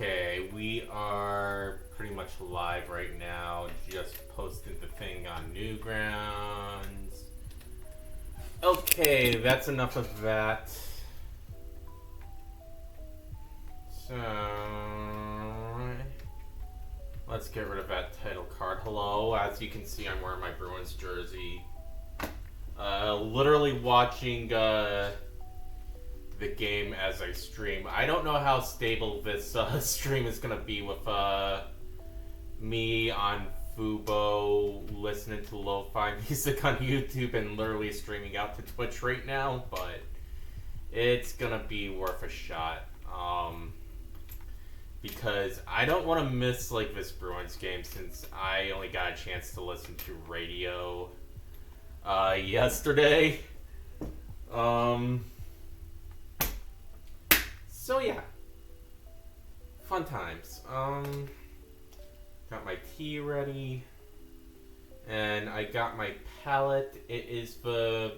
Okay, we are pretty much live right now. Just posted the thing on Newgrounds. Okay, that's enough of that. So let's get rid of that title card. Hello, as you can see, I'm wearing my Bruins jersey. Literally watching the game as I stream. I don't know how stable this stream is gonna be with me on Fubo listening to lo-fi music on YouTube and literally streaming out to Twitch right now, but it's gonna be worth a shot. Because I don't want to miss like this Bruins game since I only got a chance to listen to radio yesterday. So yeah, fun times. Got my tea ready, and I got my palette. It is the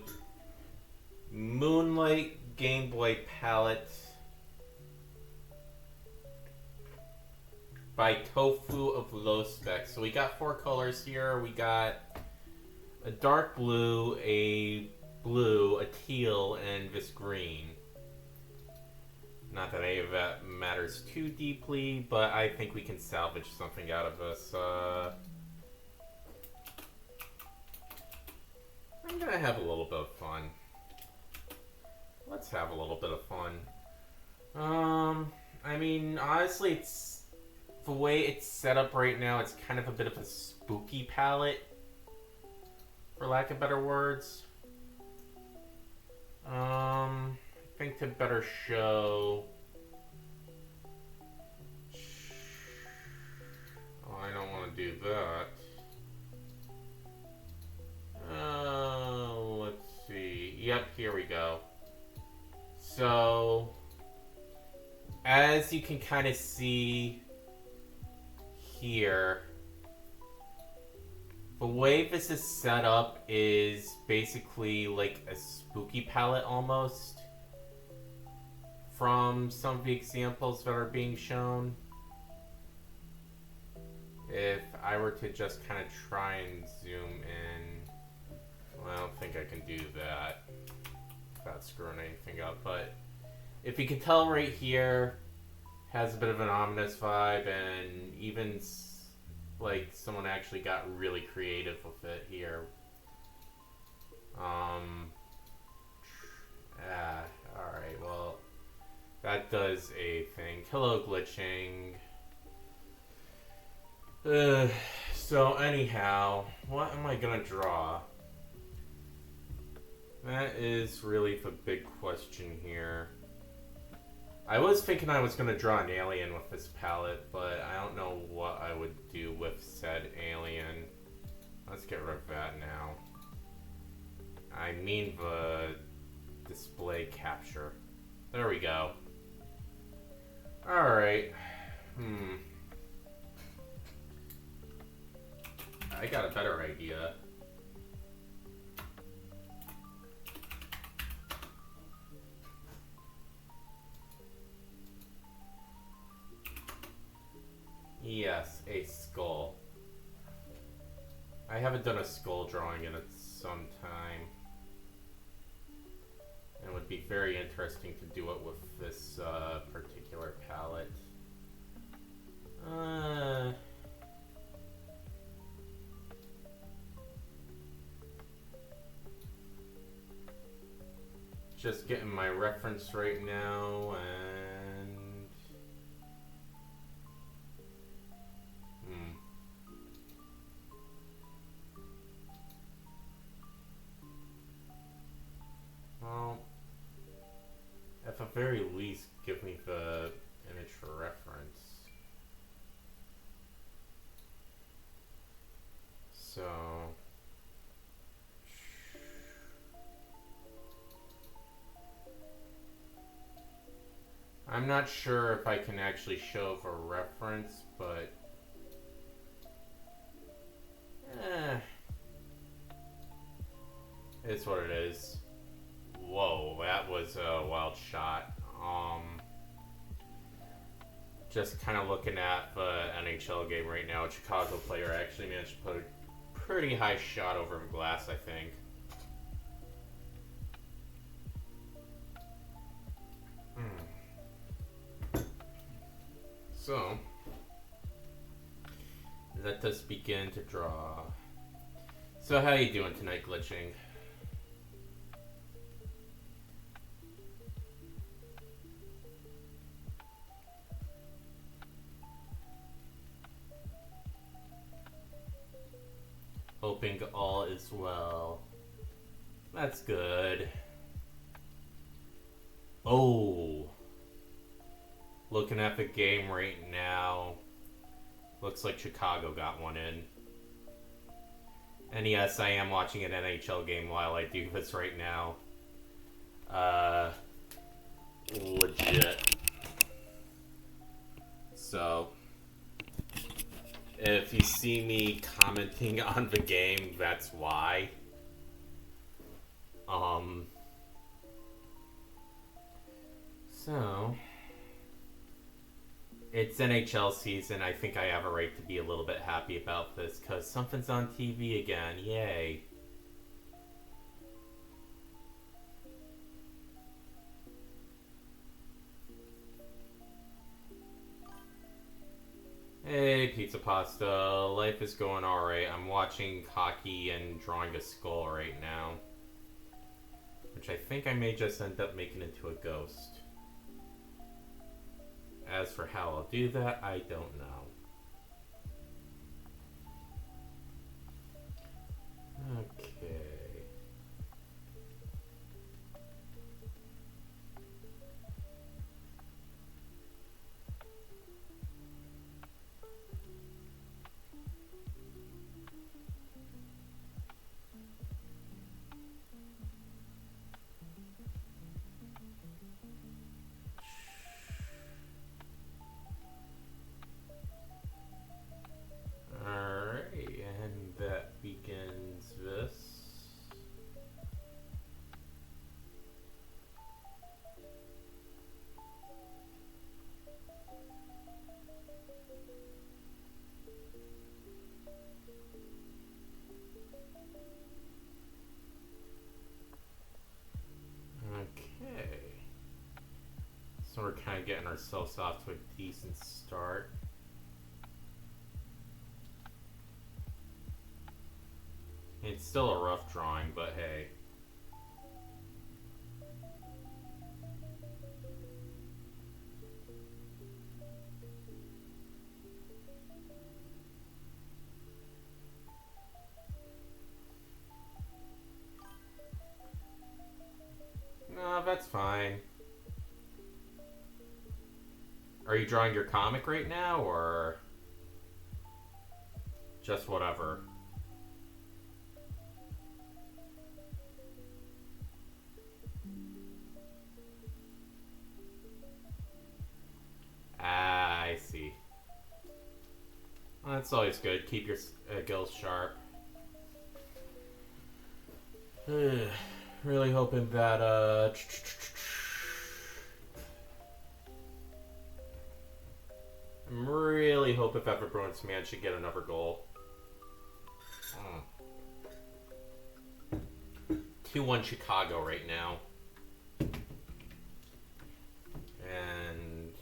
Moonlight Game Boy palette by Tofu of Lospec. So we got 4 colors here. We got a dark blue, a teal, and this green. Not that any of that matters too deeply, but I think we can salvage something out of this. I'm gonna have a little bit of fun. Let's have a little bit of fun. I mean, honestly, it's the way it's set up right now, it's kind of a bit of a spooky palette, for lack of better words. I think to better show... Oh, I don't want to do that. Let's see. Yep, here we go. So, as you can kind of see here, the way this is set up is basically like a spooky palette almost from some of the examples that are being shown. If I were to just kind of try and zoom in, well, I don't think I can do that without screwing anything up, but if you can tell right here, has a bit of an ominous vibe, and even like someone actually got really creative with it here. Alright, well, that does a thing. Hello, glitching. So anyhow, what am I gonna draw? That is really the big question here. I was thinking I was gonna draw an alien with this palette, but I don't know what I would do with said alien. Let's get rid of that now. I mean the display capture. There we go. Alright. I got a better idea. Yes, a skull. I haven't done a skull drawing in some time. And it would be very interesting to do it with this particular palette. Just getting my reference right now, and well, at the very least, give me the image for reference. So I'm not sure if I can actually show the reference, but it's what it is. Whoa, that was a wild shot. Just kind of looking at the NHL game right now. A Chicago player actually managed to put a pretty high shot over the glass, I think. So, let us begin to draw. So how you doing tonight, Glitching? Hoping all is well. That's good. Oh. Looking at the game right now. Looks like Chicago got one in. And yes, I am watching an NHL game while I do this right now. Legit. So, if you see me commenting on the game, that's why. So, it's NHL season. I think I have a right to be a little bit happy about this because something's on TV again. Yay. Hey, Pizza Pasta. Life is going alright. I'm watching hockey and drawing a skull right now. Which I think I may just end up making into a ghost. As for how I'll do that, I don't know. Okay. So we're kind of getting ourselves off to a decent start. It's still a rough drawing, but hey. No, that's fine. Are you drawing your comic right now, or just whatever? Ah, I see. Well, that's always good. Keep your gills sharp. Really hoping that, I'm really hoping that the Bruins man should get another goal. 2-1 Chicago right now. And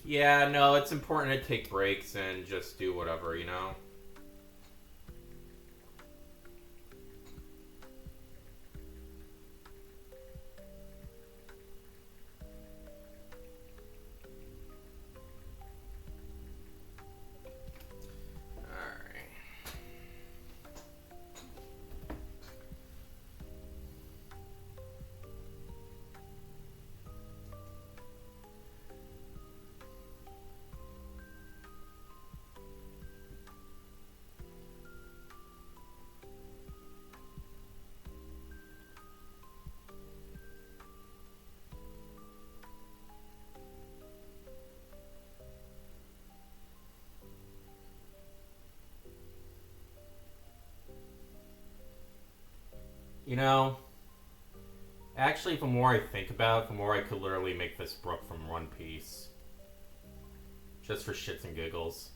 yeah, no, it's important to take breaks and just do whatever, you know? You know, Actually, the more I think about it, the more I could literally make this Brook from One Piece. Just for shits and giggles.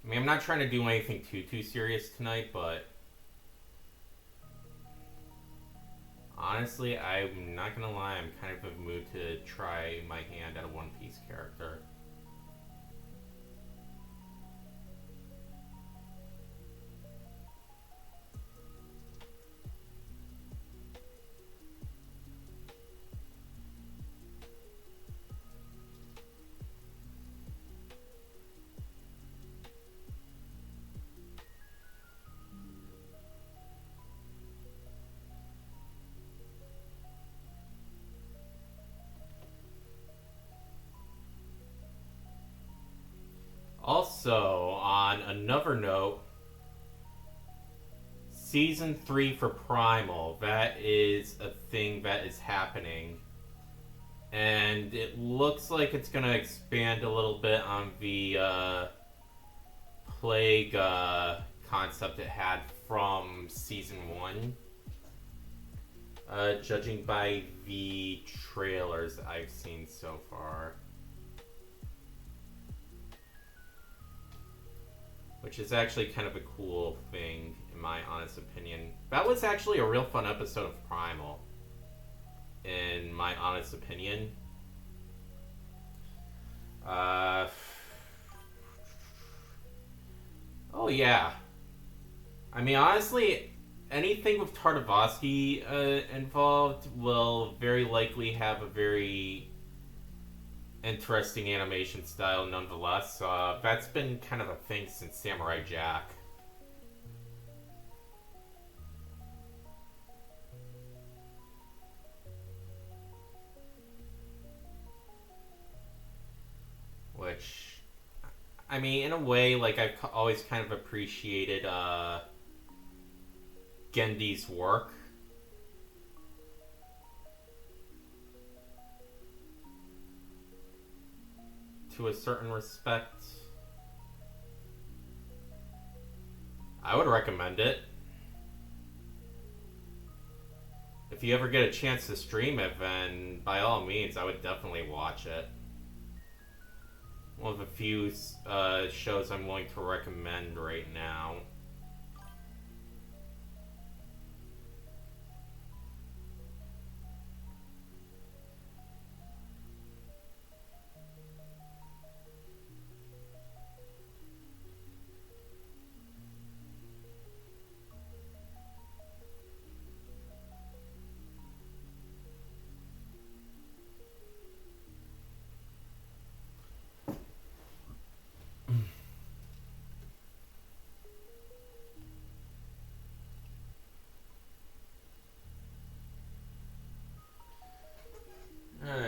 I mean, I'm not trying to do anything too serious tonight, but... honestly, I'm not gonna lie, I'm kind of in the mood to try my hand at a One Piece character. Also, on another note, Season 3 for Primal, that is a thing that is happening. And it looks like it's going to expand a little bit on the Plague concept it had from Season 1. Judging by the trailers I've seen so far. Which is actually kind of a cool thing, in my honest opinion. That was actually a real fun episode of Primal, in my honest opinion. Oh yeah. I mean, honestly, anything with Tartakovsky involved will very likely have a very interesting animation style nonetheless. That's been kind of a thing since Samurai Jack. Which, I mean, in a way, like, I've always kind of appreciated Gendy's work. To a certain respect. I would recommend it. If you ever get a chance to stream it, then by all means, I would definitely watch it. One of the few shows I'm willing to recommend right now.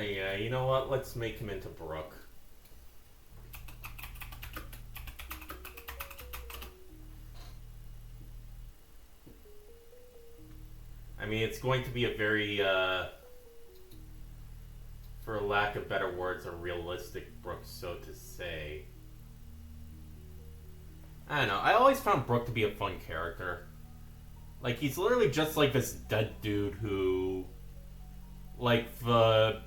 Yeah, you know what? Let's make him into Brook. I mean, it's going to be a very, for lack of better words, a realistic Brook, so to say. I don't know. I always found Brook to be a fun character. Like, he's literally just like this dead dude who, like, the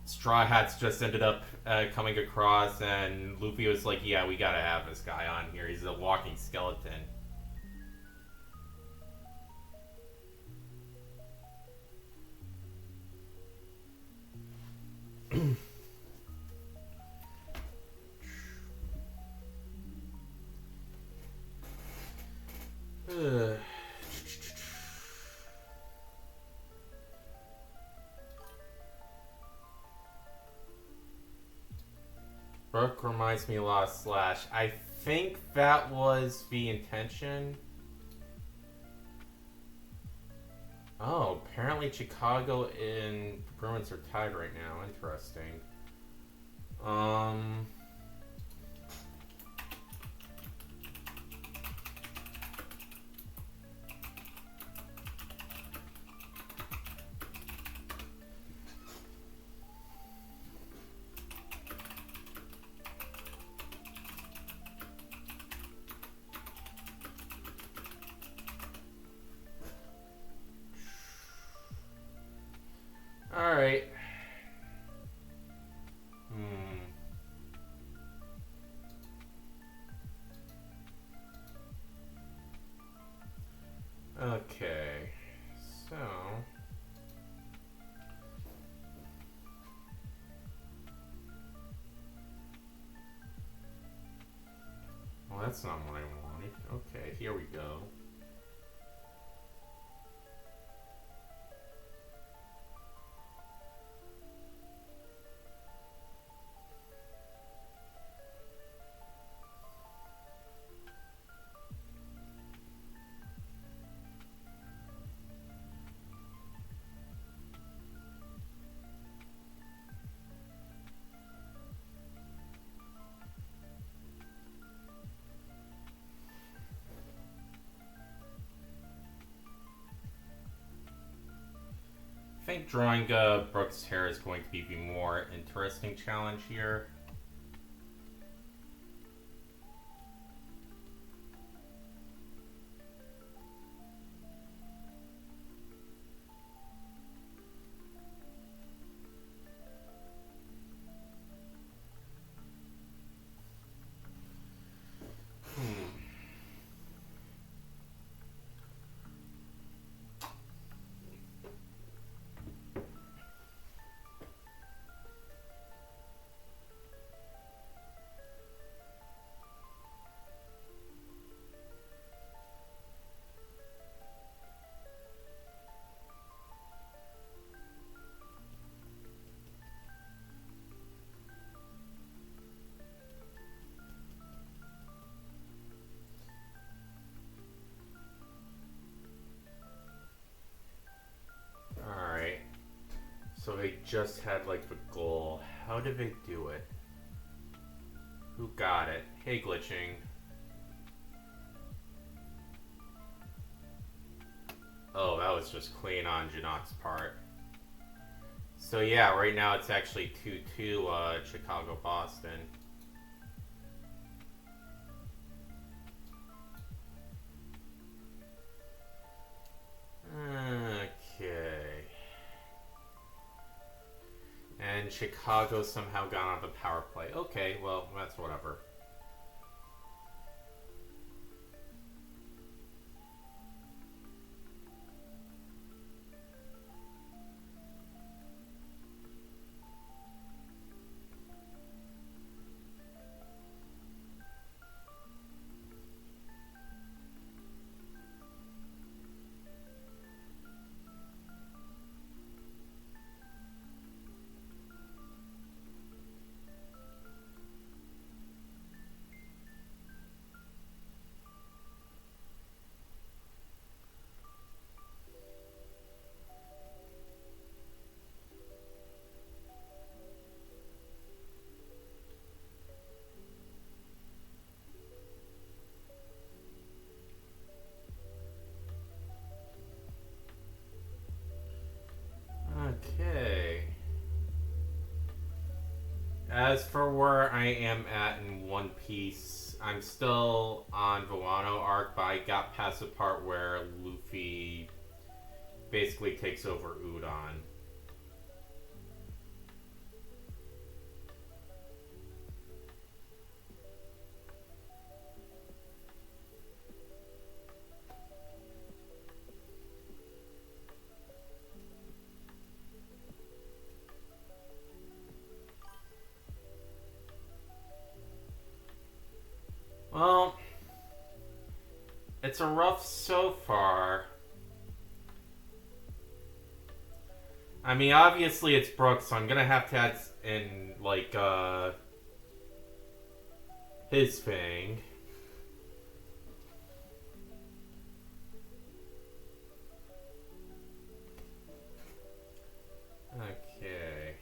Straw Hats just ended up coming across, and Luffy was like, yeah, we gotta have this guy on here. He's a walking skeleton. Brook reminds me a lot of Slash. I think that was the intention. Oh, apparently Chicago and Bruins are tied right now. Interesting. Alright. Okay, so well, that's not what I wanted. Okay, here we go. I think drawing Brook's hair is going to be the more interesting challenge here. Alright. So they just had like the goal. How did they do it? Who got it? Hey, glitching. Oh, that was just clean on Janot's part. So yeah, right now it's actually 2-2 Chicago-Boston. Okay. And Chicago somehow got on the power play. Okay, well, that's whatever. Okay. As for where I am at in One Piece, I'm still on the Wano arc, but I got past the part where Luffy basically takes over Udon. Well, it's a rough so far. I mean, obviously it's Brook, so I'm gonna have to add in, like, his thing. Okay.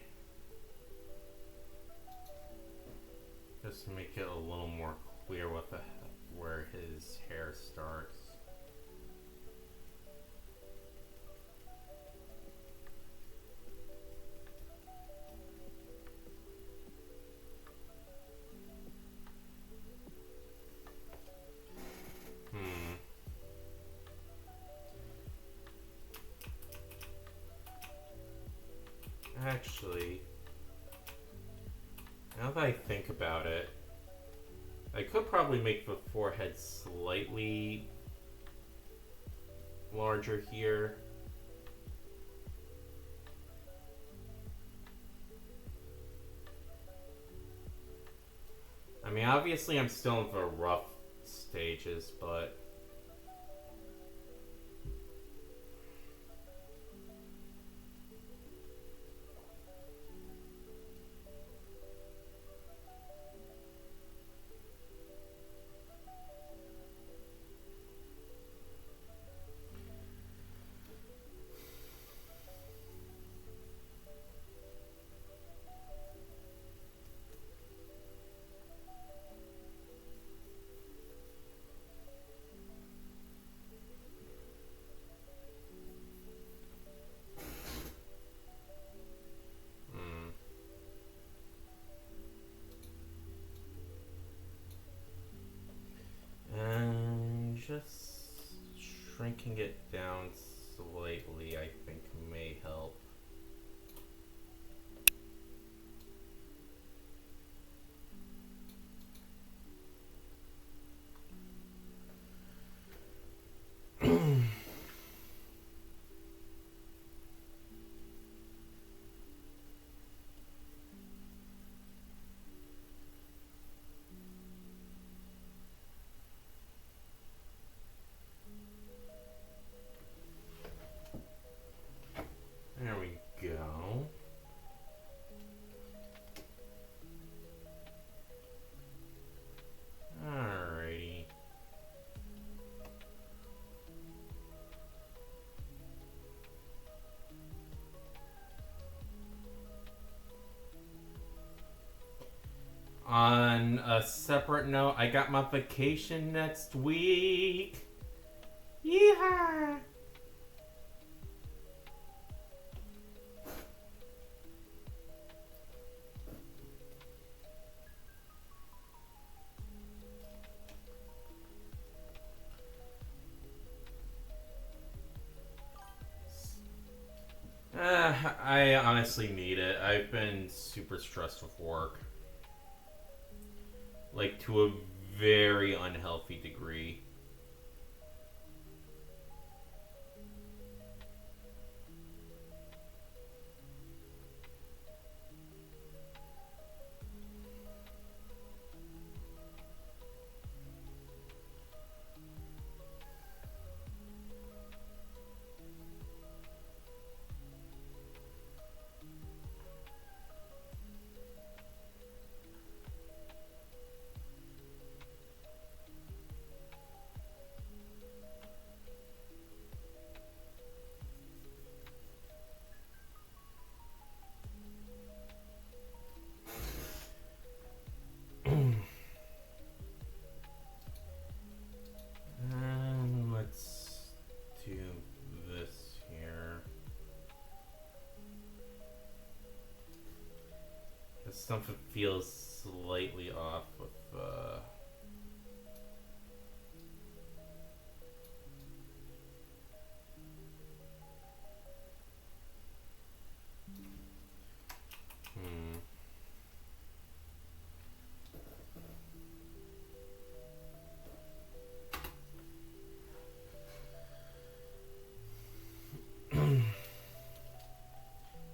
Just to make it a little more clear where his hair starts. Actually, now that I think about it, I could probably make the forehead slightly larger here. I mean, obviously I'm still in the rough stages, but... And just shrinking it down slightly, I think, may help. There we go. Alrighty. On a separate note, I got my vacation next week. Yeehaw! I honestly need it. I've been super stressed with work. Like, to a very unhealthy degree. Let's do this here. Because something feels slightly off with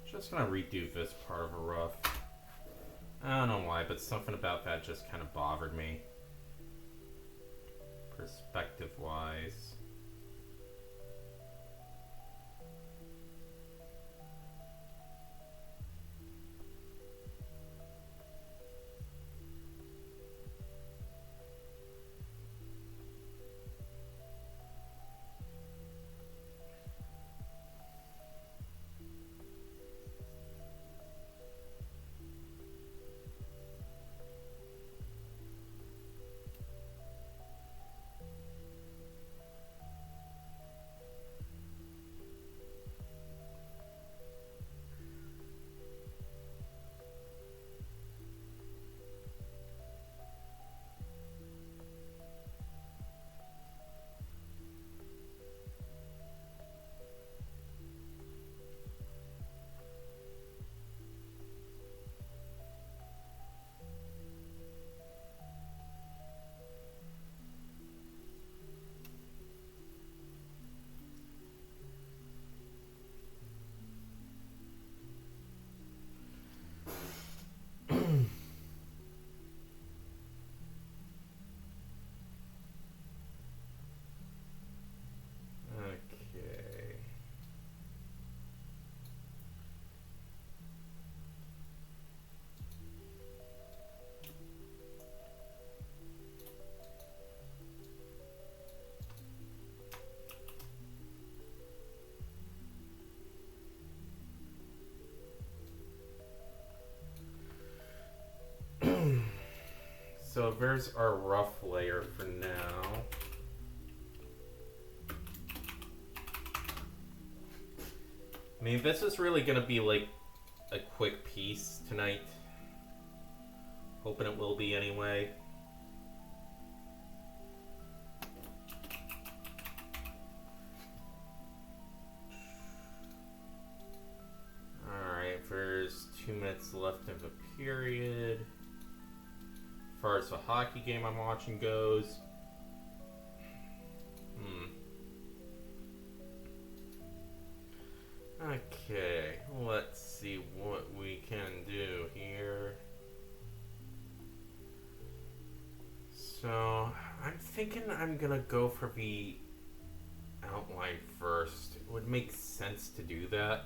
Just gonna redo this part of a rough. I don't know why, but something about that just kind of bothered me. Perspective-wise. there's our rough layer for now. I mean, this is really gonna be like a quick piece tonight. Hoping it will be anyway. Alright, there's 2 minutes left of the period. As far as the hockey game I'm watching goes. Okay, let's see what we can do here. So, I'm thinking I'm gonna go for the outline first. It would make sense to do that.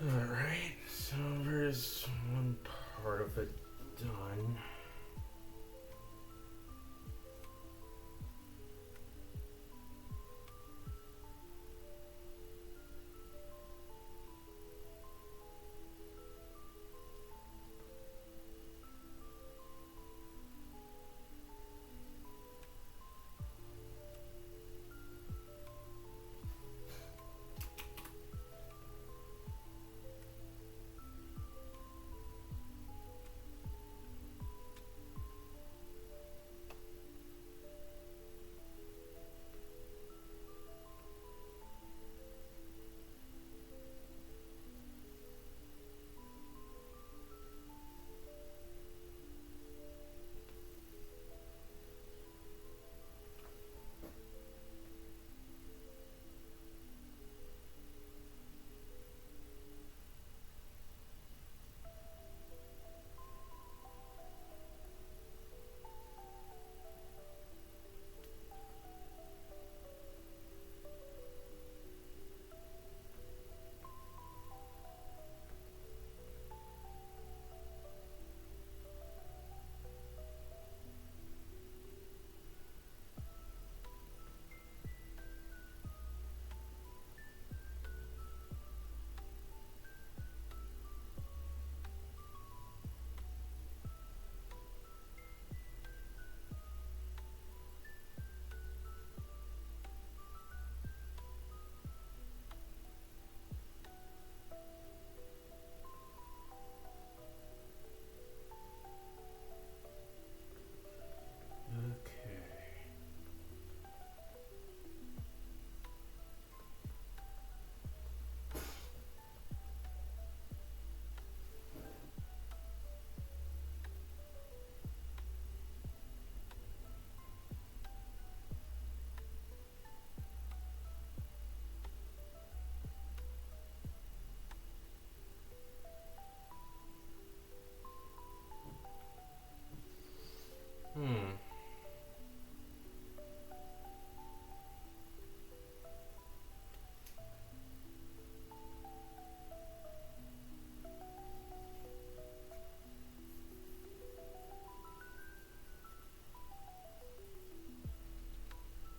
Alright, so there's one part of it done.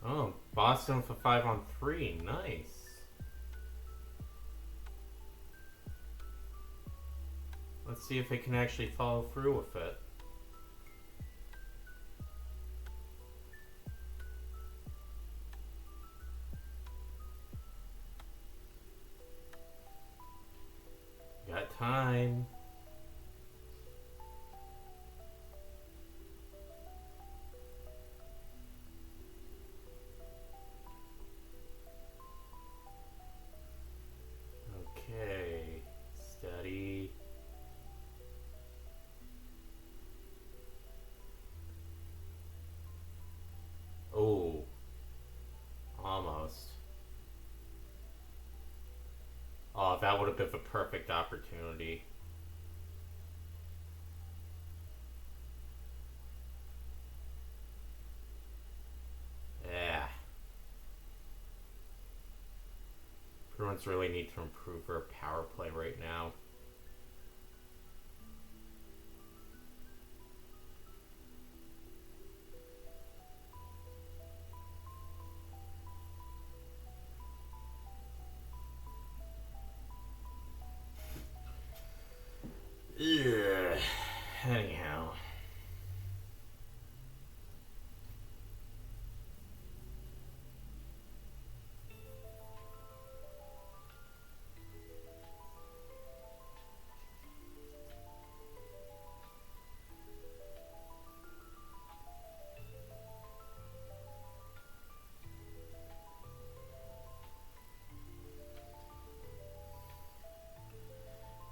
Oh, Boston for 5-on-3. Nice. Let's see if they can actually follow through with it. time. Okay, steady. Oh, almost. Oh, that would have been the perfect opportunity. Yeah. Bruins really need to improve their power play right now. Yeah. Anyhow.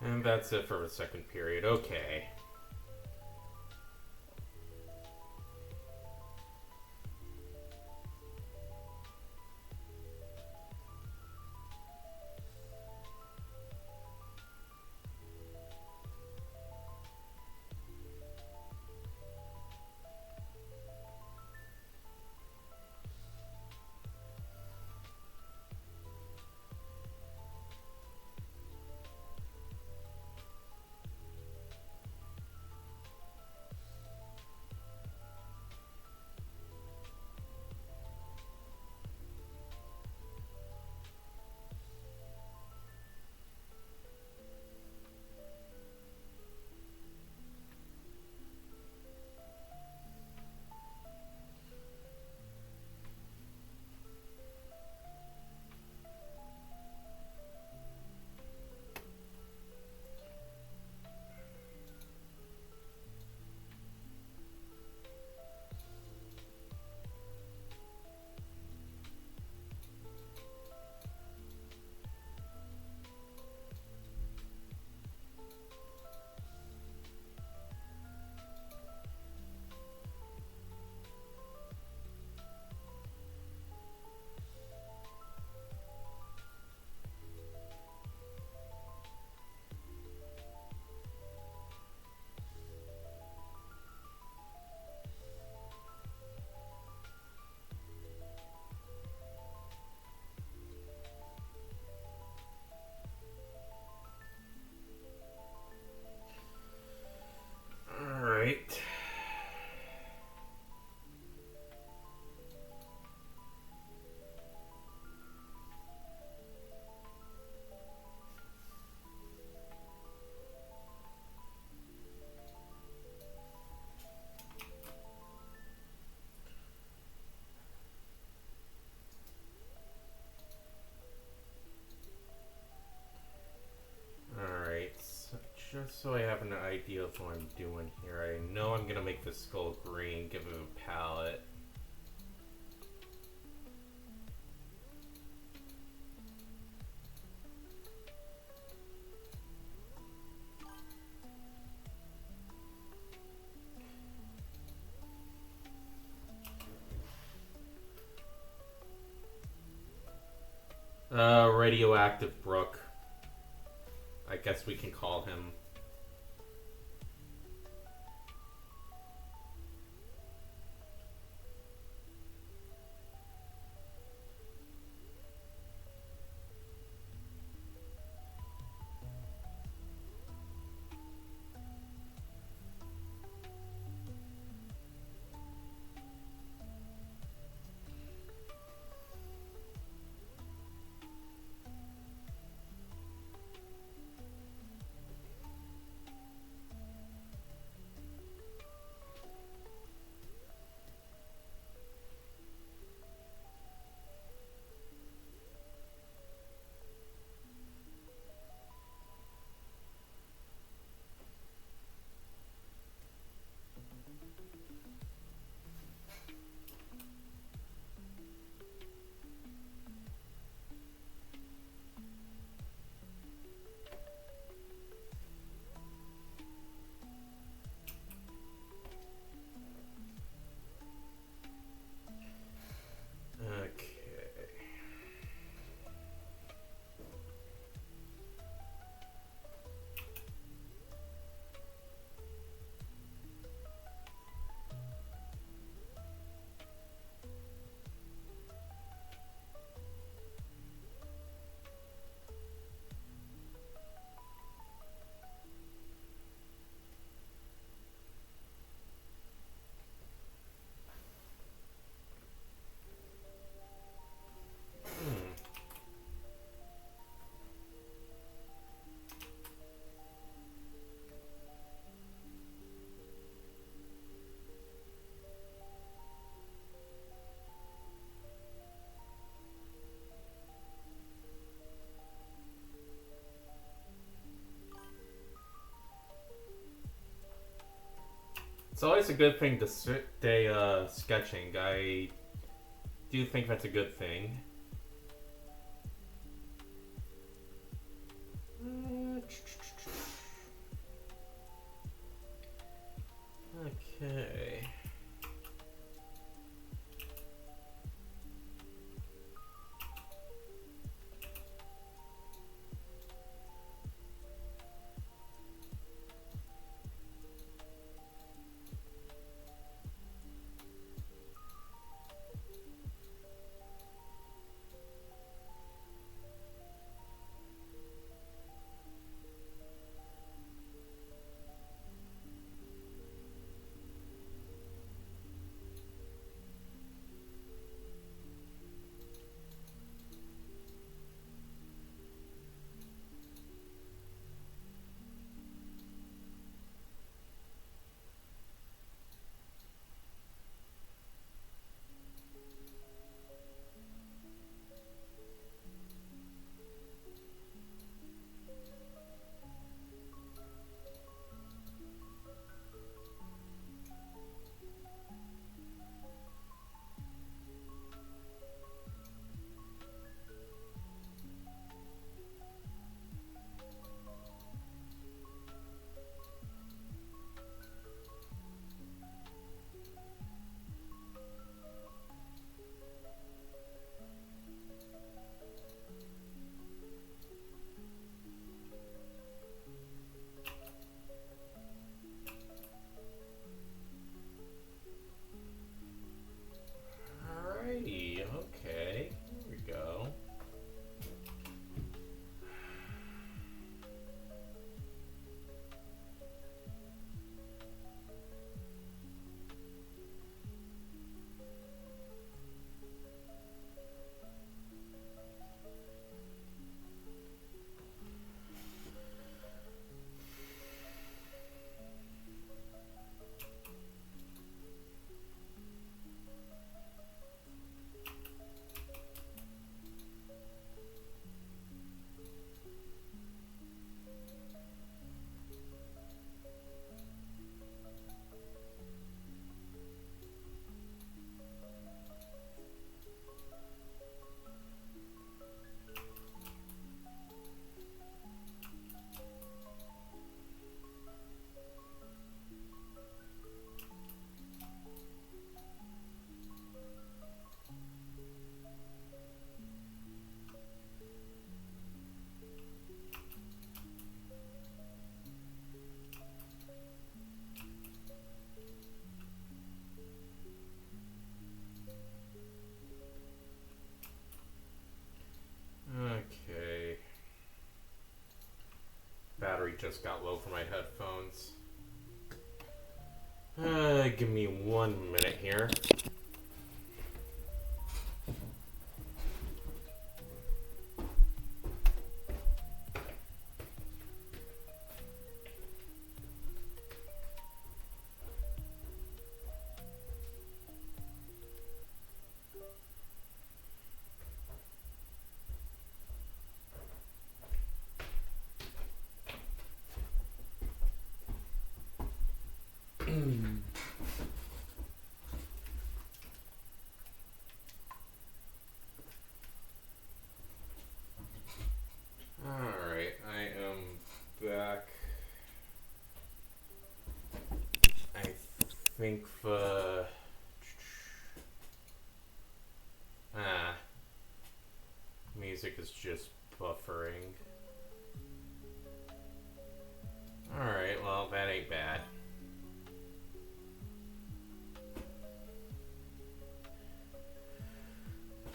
And that's it for the second period. Okay. Alright. Alright, so just so I have an idea of what I'm doing here, I know I'm gonna make the skull green, give it a palette. Radioactive Brook. I guess we can call him. It's always a good thing to stay sketching. I do think that's a good thing. Okay. Alrighty, okay. Here we go. Okay. Battery just got low for my headphones. Give me 1 minute here. Alright, I am back. I think the... music is just buffering. Alright, well, that ain't bad.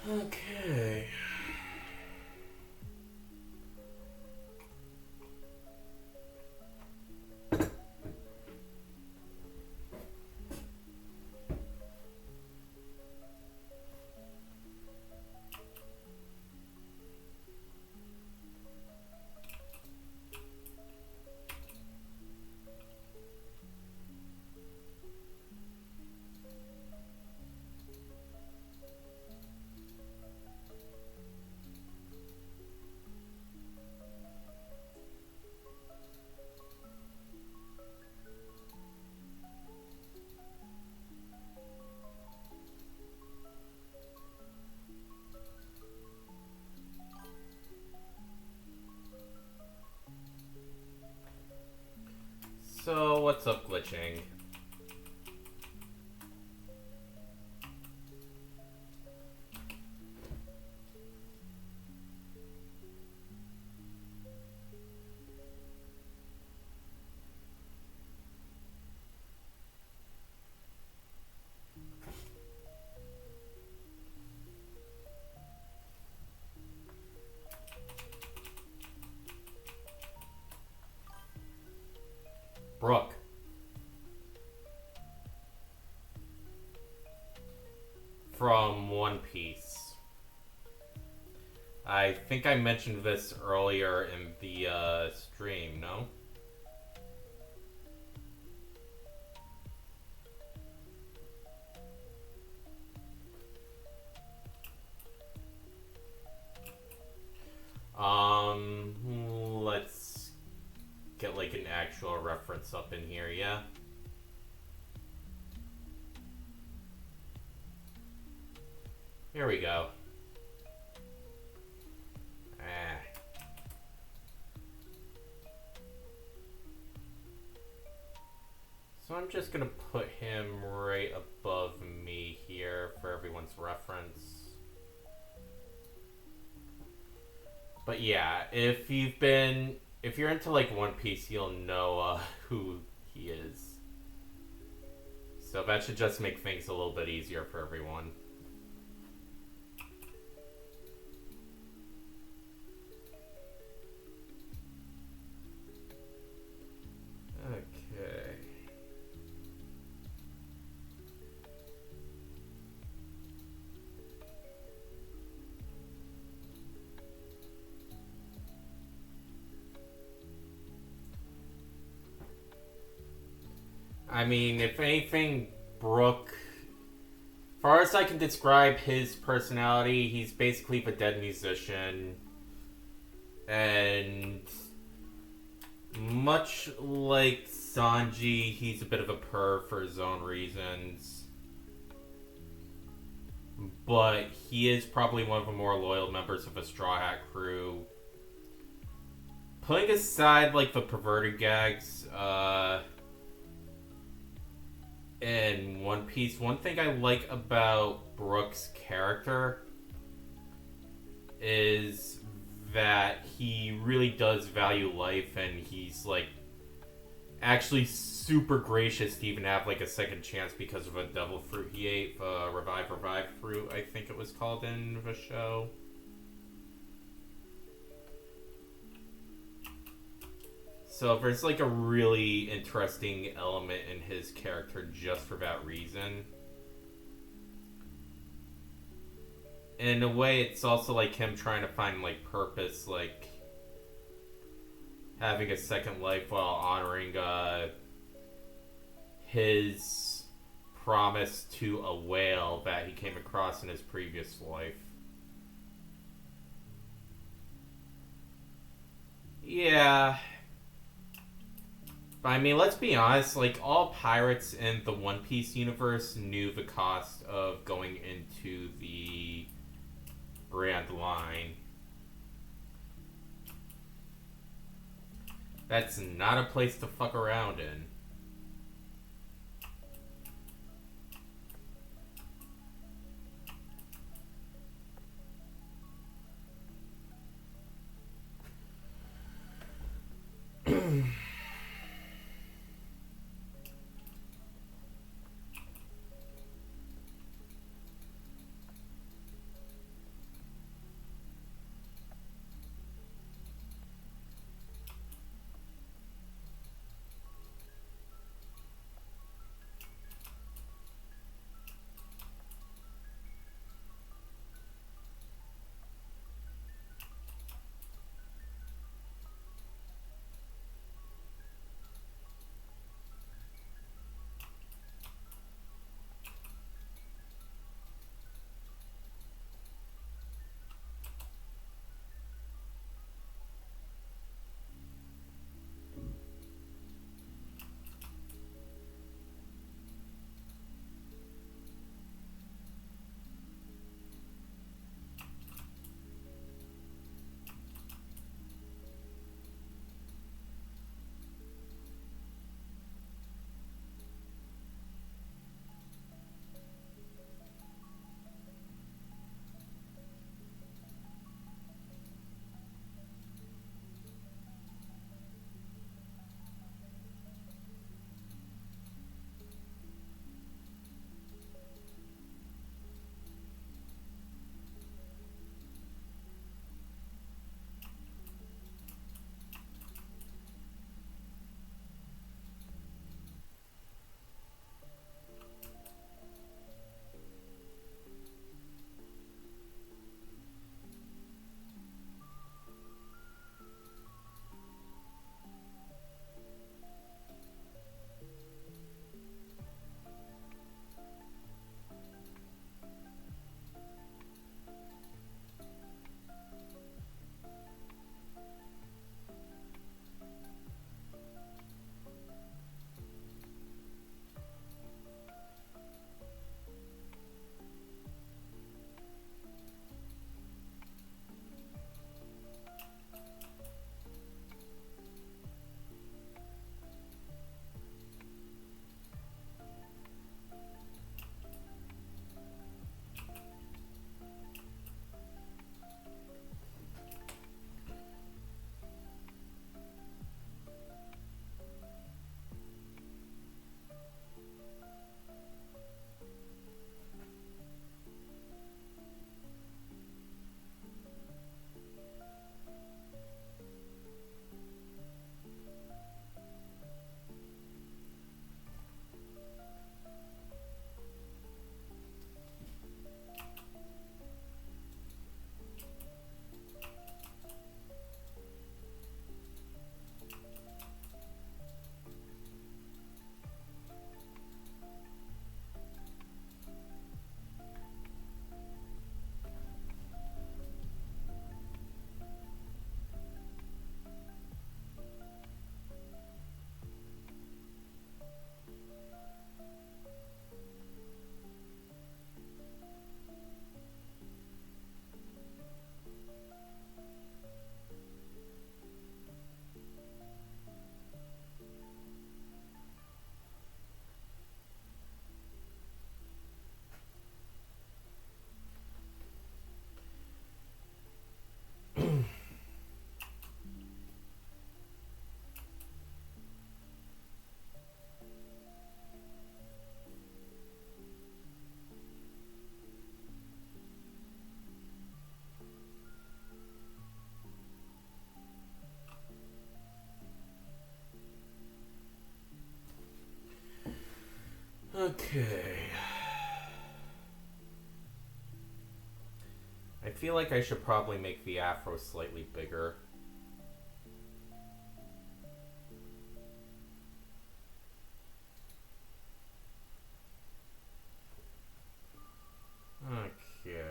Okay. glitching. Brook. From One Piece. I think I mentioned this earlier in the stream, no? Let's get like an actual reference up in here, yeah? Here we go. So I'm just gonna put him right above me here for everyone's reference. But yeah, if you're into like One Piece, you'll know who he is. So that should just make things a little bit easier for everyone. Okay. I mean, if anything, Brook, as far as I can describe his personality, he's basically the dead musician. And much like Sanji, he's a bit of a perv for his own reasons. But he is probably one of the more loyal members of a Straw Hat crew. Putting aside, like, the perverted gags, in One Piece, one thing I like about Brook's character is that he really does value life, and he's like actually super gracious to even have like a second chance because of a devil fruit he ate, revive fruit, I think it was called in the show. So there's like a really interesting element in his character just for that reason. In a way, it's also like him trying to find like purpose, like having a second life while honoring his promise to a whale that he came across in his previous life. Yeah. I mean, let's be honest, like, all pirates in the One Piece universe knew the cost of going into the Grand Line. That's not a place to fuck around in. Okay. I feel like I should probably make the afro slightly bigger. Okay.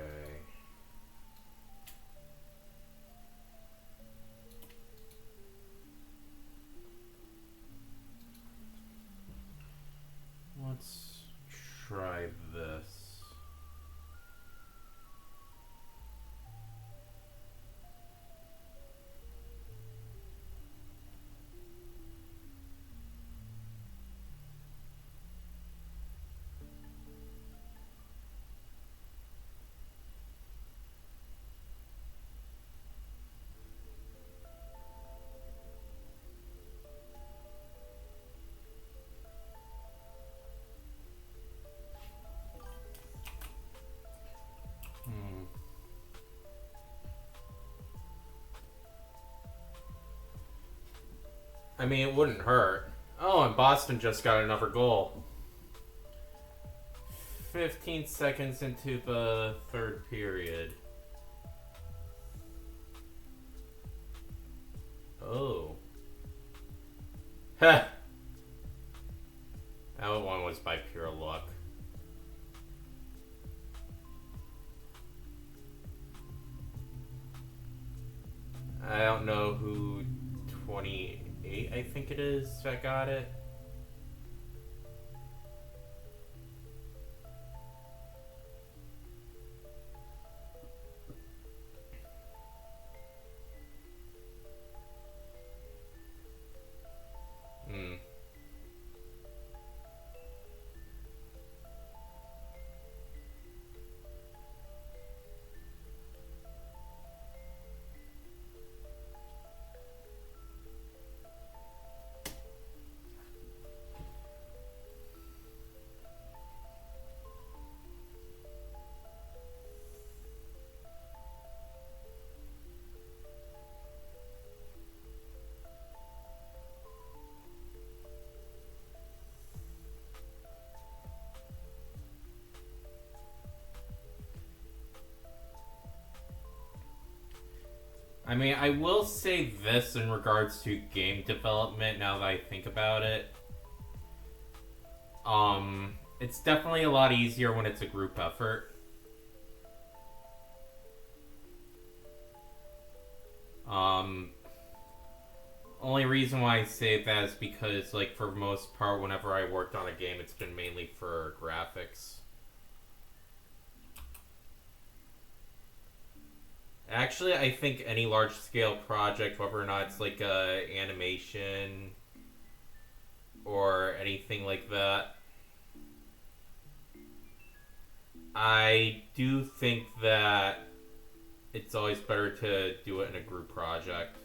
Let's try this. I mean, it wouldn't hurt. Oh, and Boston just got another goal. 15 seconds into the third period. Oh. Heh. That one was by pure luck. I don't know who 28, I think it is, that got it. I mean, I will say this in regards to game development now that I think about it. It's definitely a lot easier when it's a group effort. Only reason why I say that is because, like, for the most part, whenever I worked on a game, it's been mainly for graphics. Actually, I think any large-scale project, whether or not it's like animation or anything like that, I do think that it's always better to do it in a group project.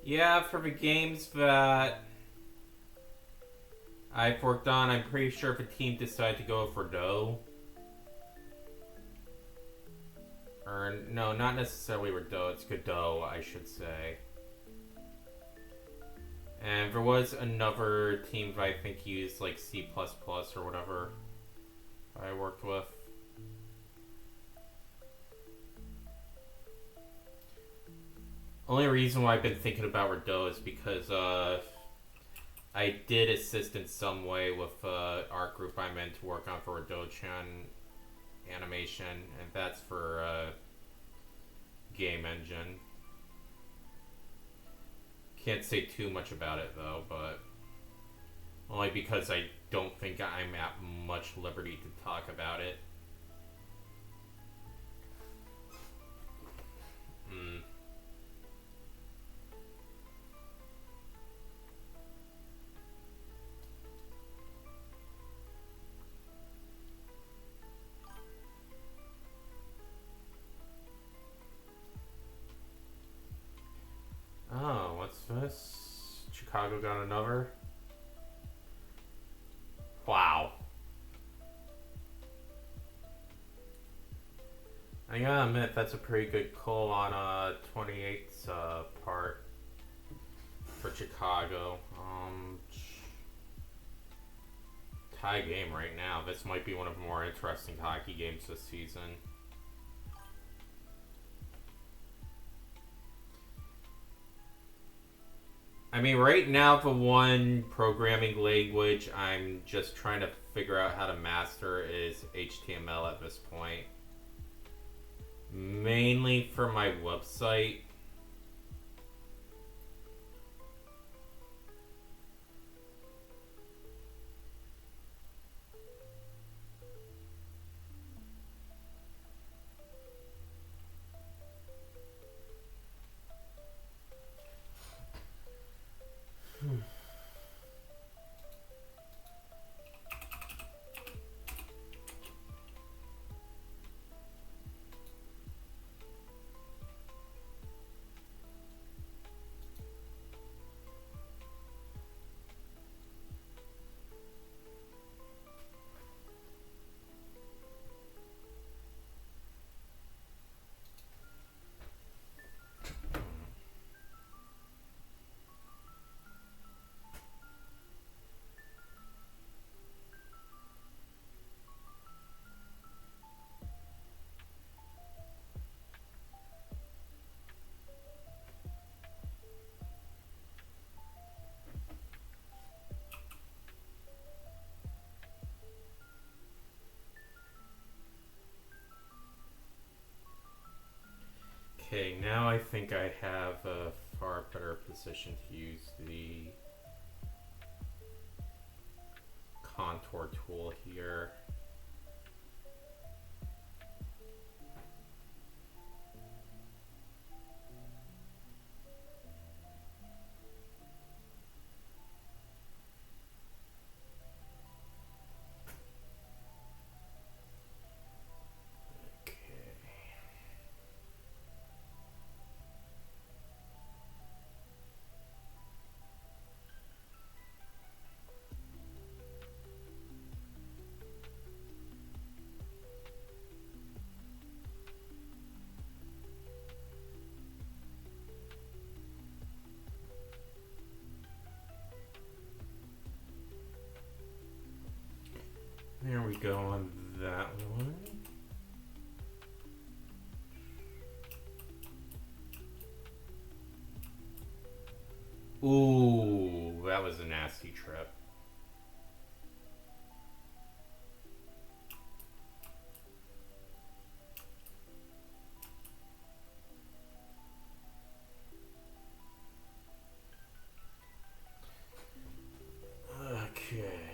Yeah, for the games that I've worked on, I'm pretty sure if a team decided to go for Godot, or no, not necessarily Godot, it's Godot, I should say. And there was another team that I think used like C++ or whatever I worked with. Only reason why I've been thinking about Godot is because I did assist in some way with art group I'm in to work on for Godot-chan animation, and that's for game engine. Can't say too much about it though, but only because I don't think I'm at much liberty to talk about it. Oh, what's this? Chicago got another? Wow. I gotta admit, that's a pretty good call on 28's part for Chicago. Tie game right now. This might be one of the more interesting hockey games this season. I mean, right now, the one programming language I'm just trying to figure out how to master is HTML at this point. Mainly for my website. Okay, now I think I have a far better position to use the contour tool here. There we go on that one. Ooh, that was a nasty trip. Okay.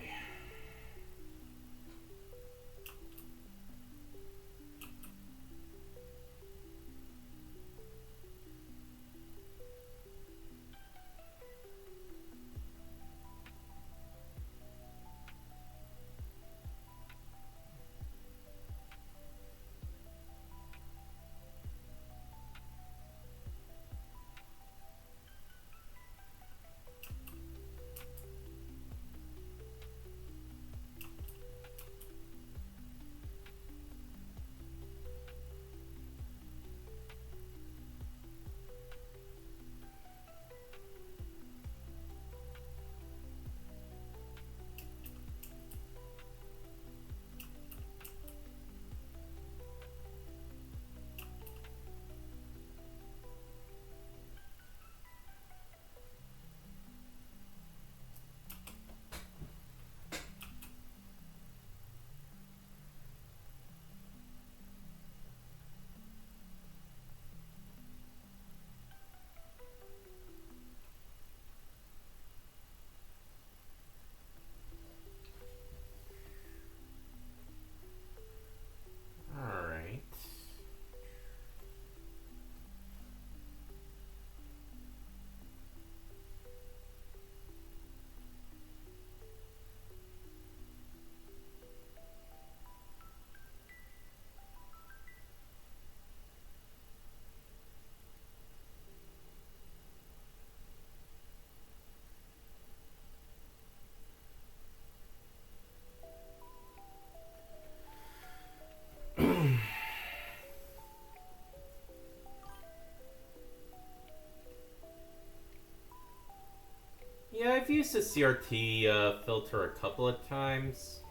CRT filter a couple of times.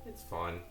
It's fun.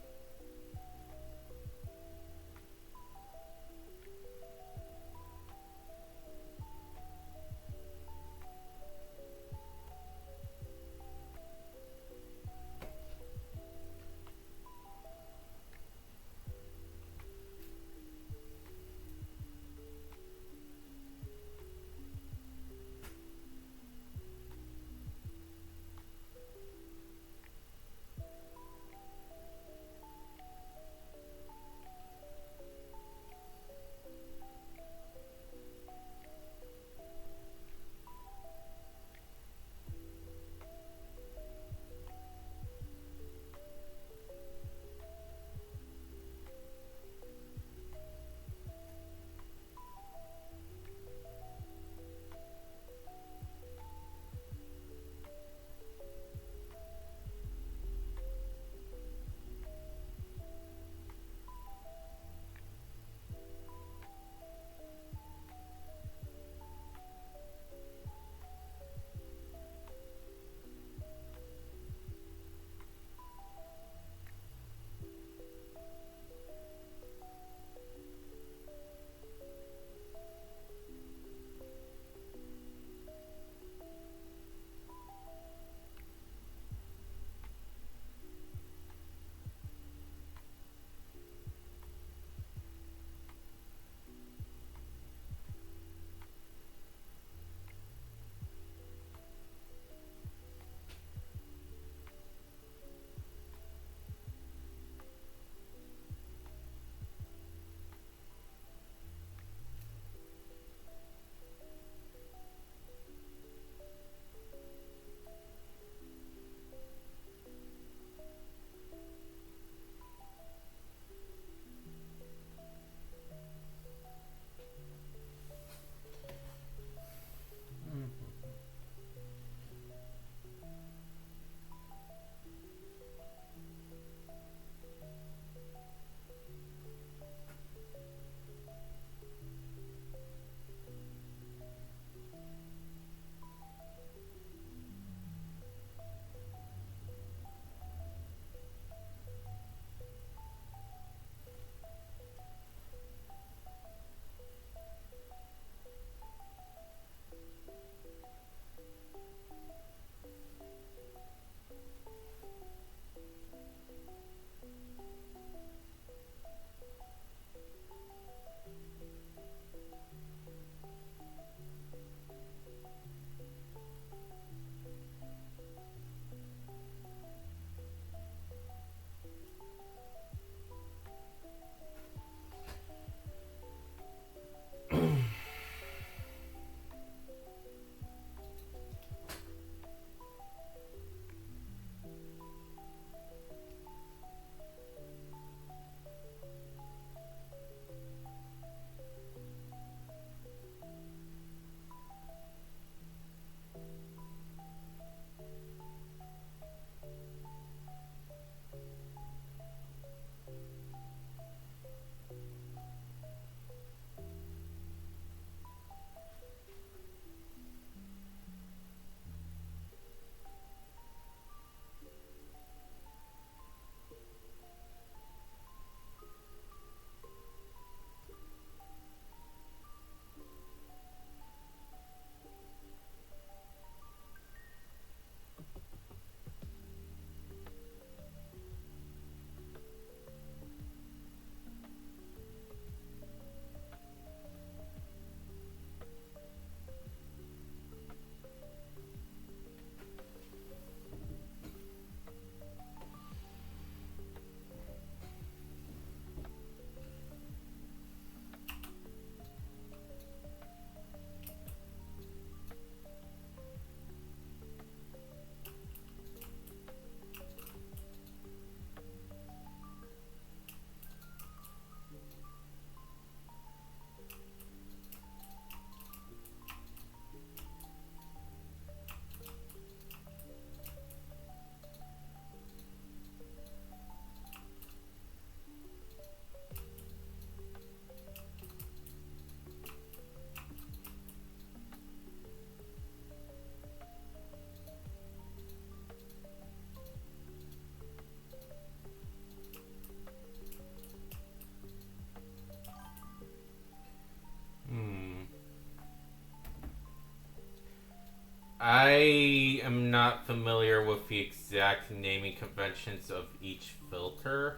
I am not familiar with the exact naming conventions of each filter.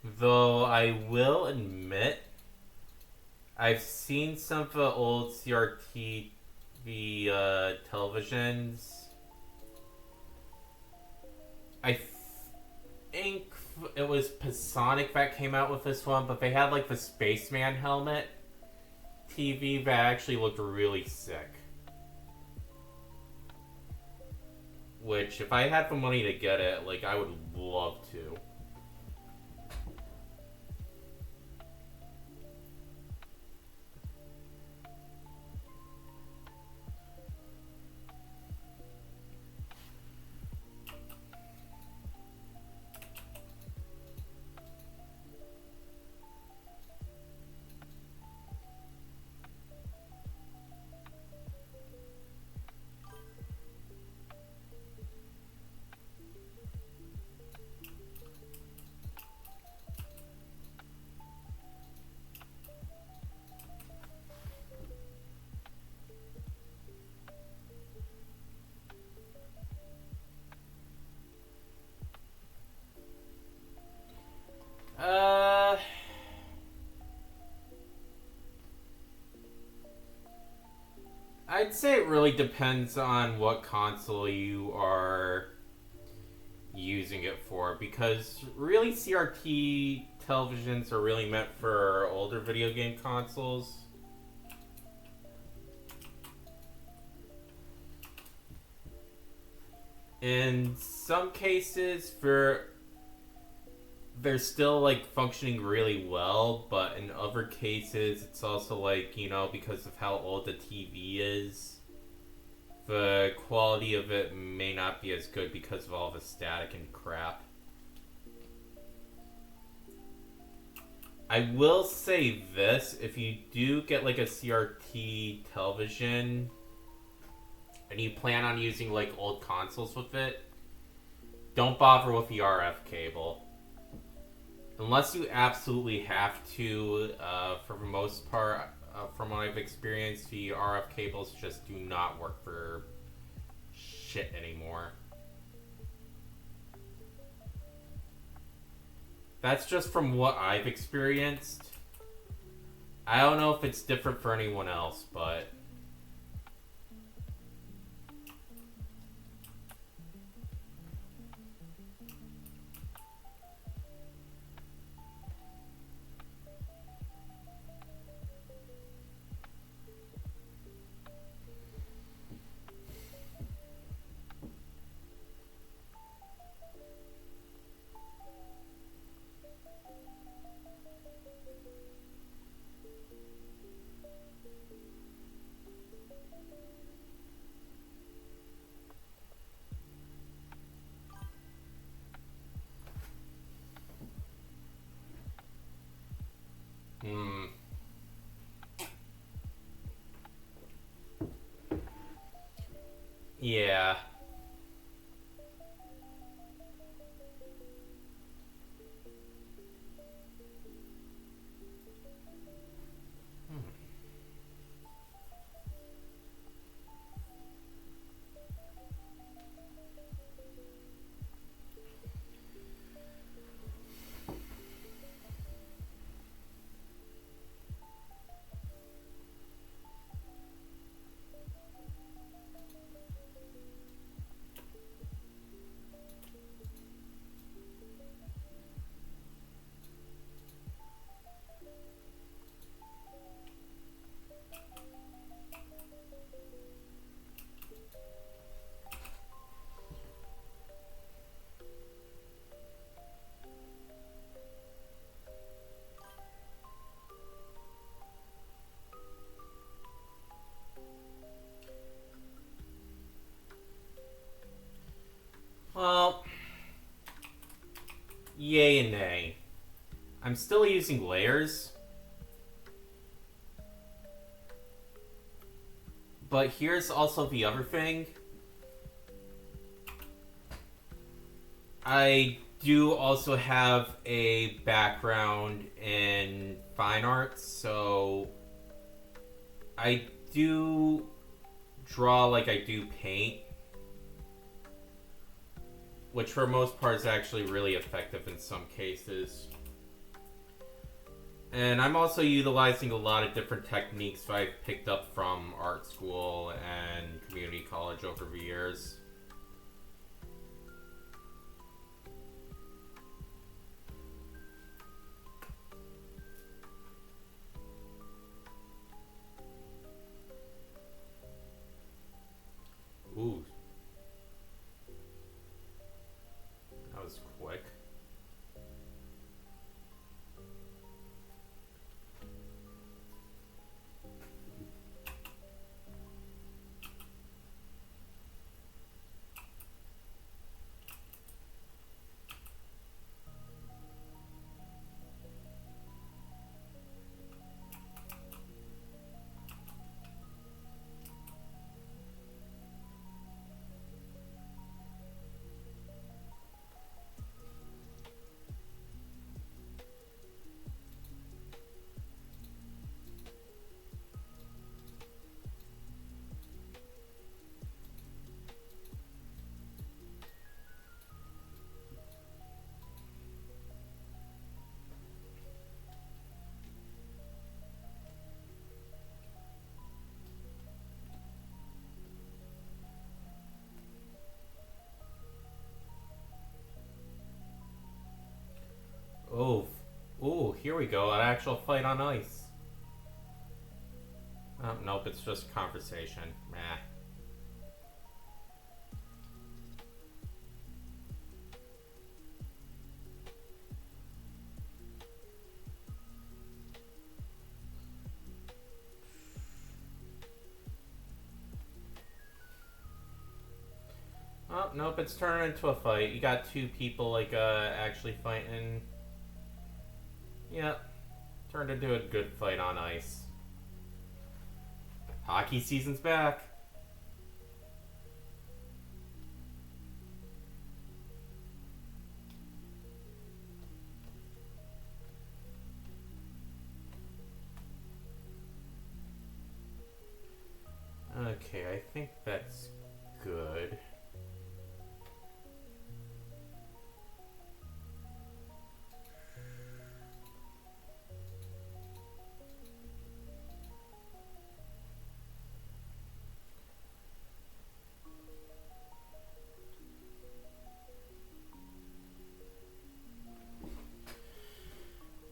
Though I will admit, I've seen some of the old CRT televisions. I think it was Pasonic that came out with this one, but they had like the Spaceman helmet TV that actually looked really sick. Which, if I had the money to get it, like, I would love to. I'd say it really depends on what console you are using it for, because really CRT televisions are really meant for older video game consoles. In some cases, they're still like functioning really well, but in other cases it's also like, you know, because of how old the TV is, the quality of it may not be as good because of all the static and crap. I will say this, if you do get like a CRT television and you plan on using like old consoles with it, don't bother with the RF cable. Unless you absolutely have to, for the most part, from what I've experienced, the RF cables just do not work for shit anymore. That's just from what I've experienced. I don't know if it's different for anyone else, but... Yeah. Well, yay and nay. I'm still using layers. But here's also the other thing. I do also have a background in fine arts, so I do draw like I do paint, which for most part is actually really effective in some cases. And I'm also utilizing a lot of different techniques I've picked up from art school and community college over the years. Ooh. That was quick. Oh, ooh, here we go. An actual fight on ice. Oh, nope, it's just conversation. Meh. Oh, nope, it's turning into a fight. You got two people, like, actually fighting. Yep. Turned into a good fight on ice. Hockey season's back. Okay, I think that's good.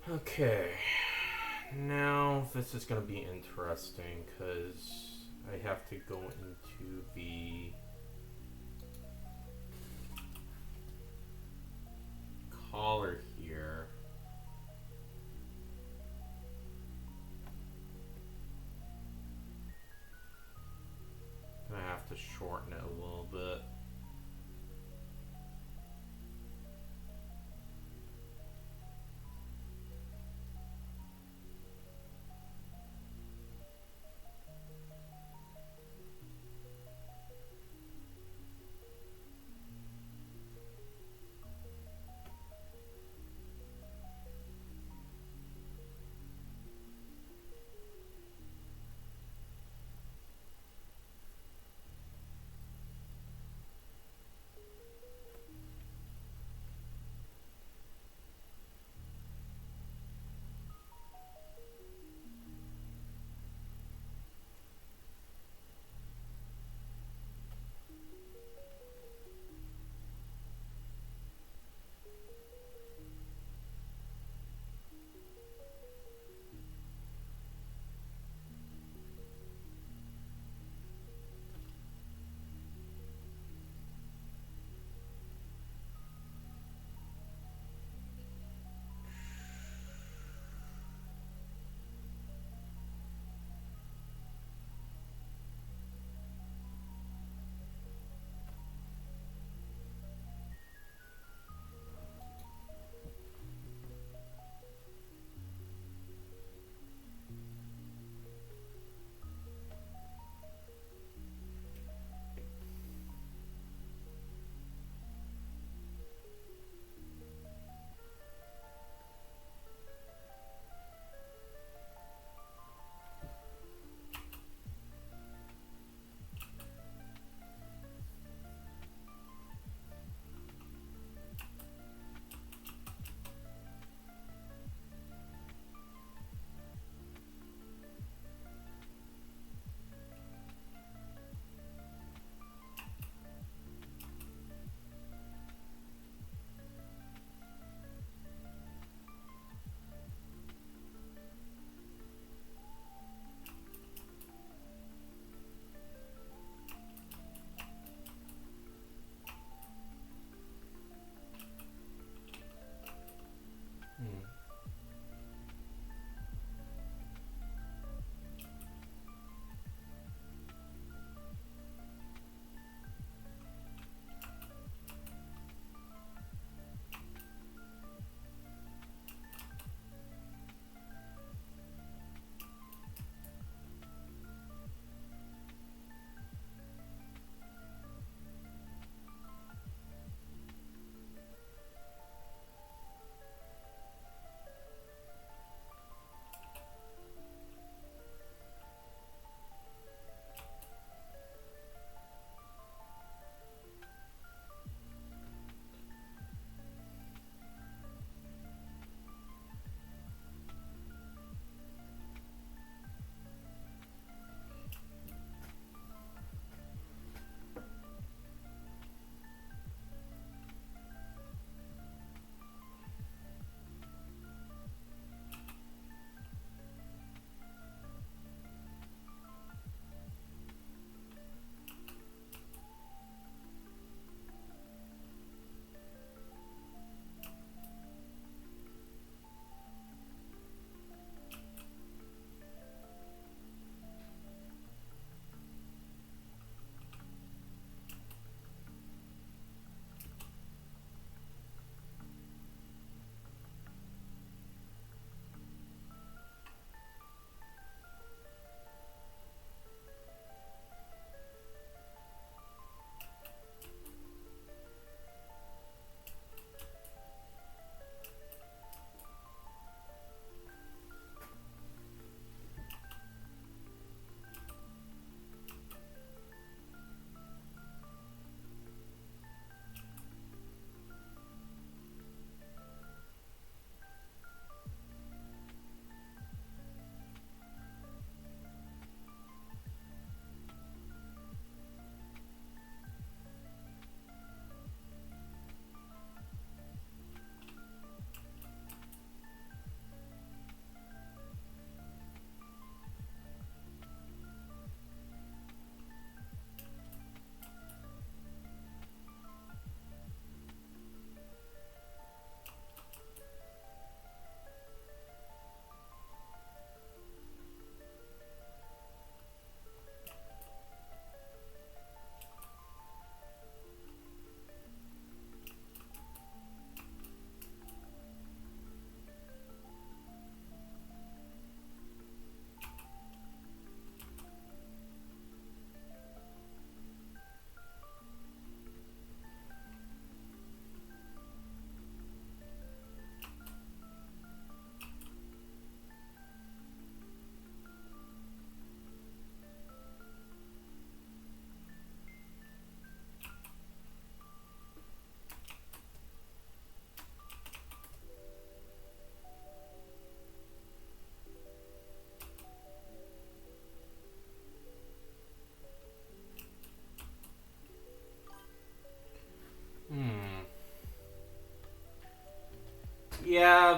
Okay, now this is going to be interesting because I have to go into the collar here. I have to shorten it a little bit.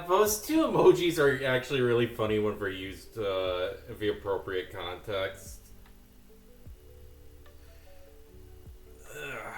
those two emojis are actually really funny when they're used in the appropriate context. Ugh.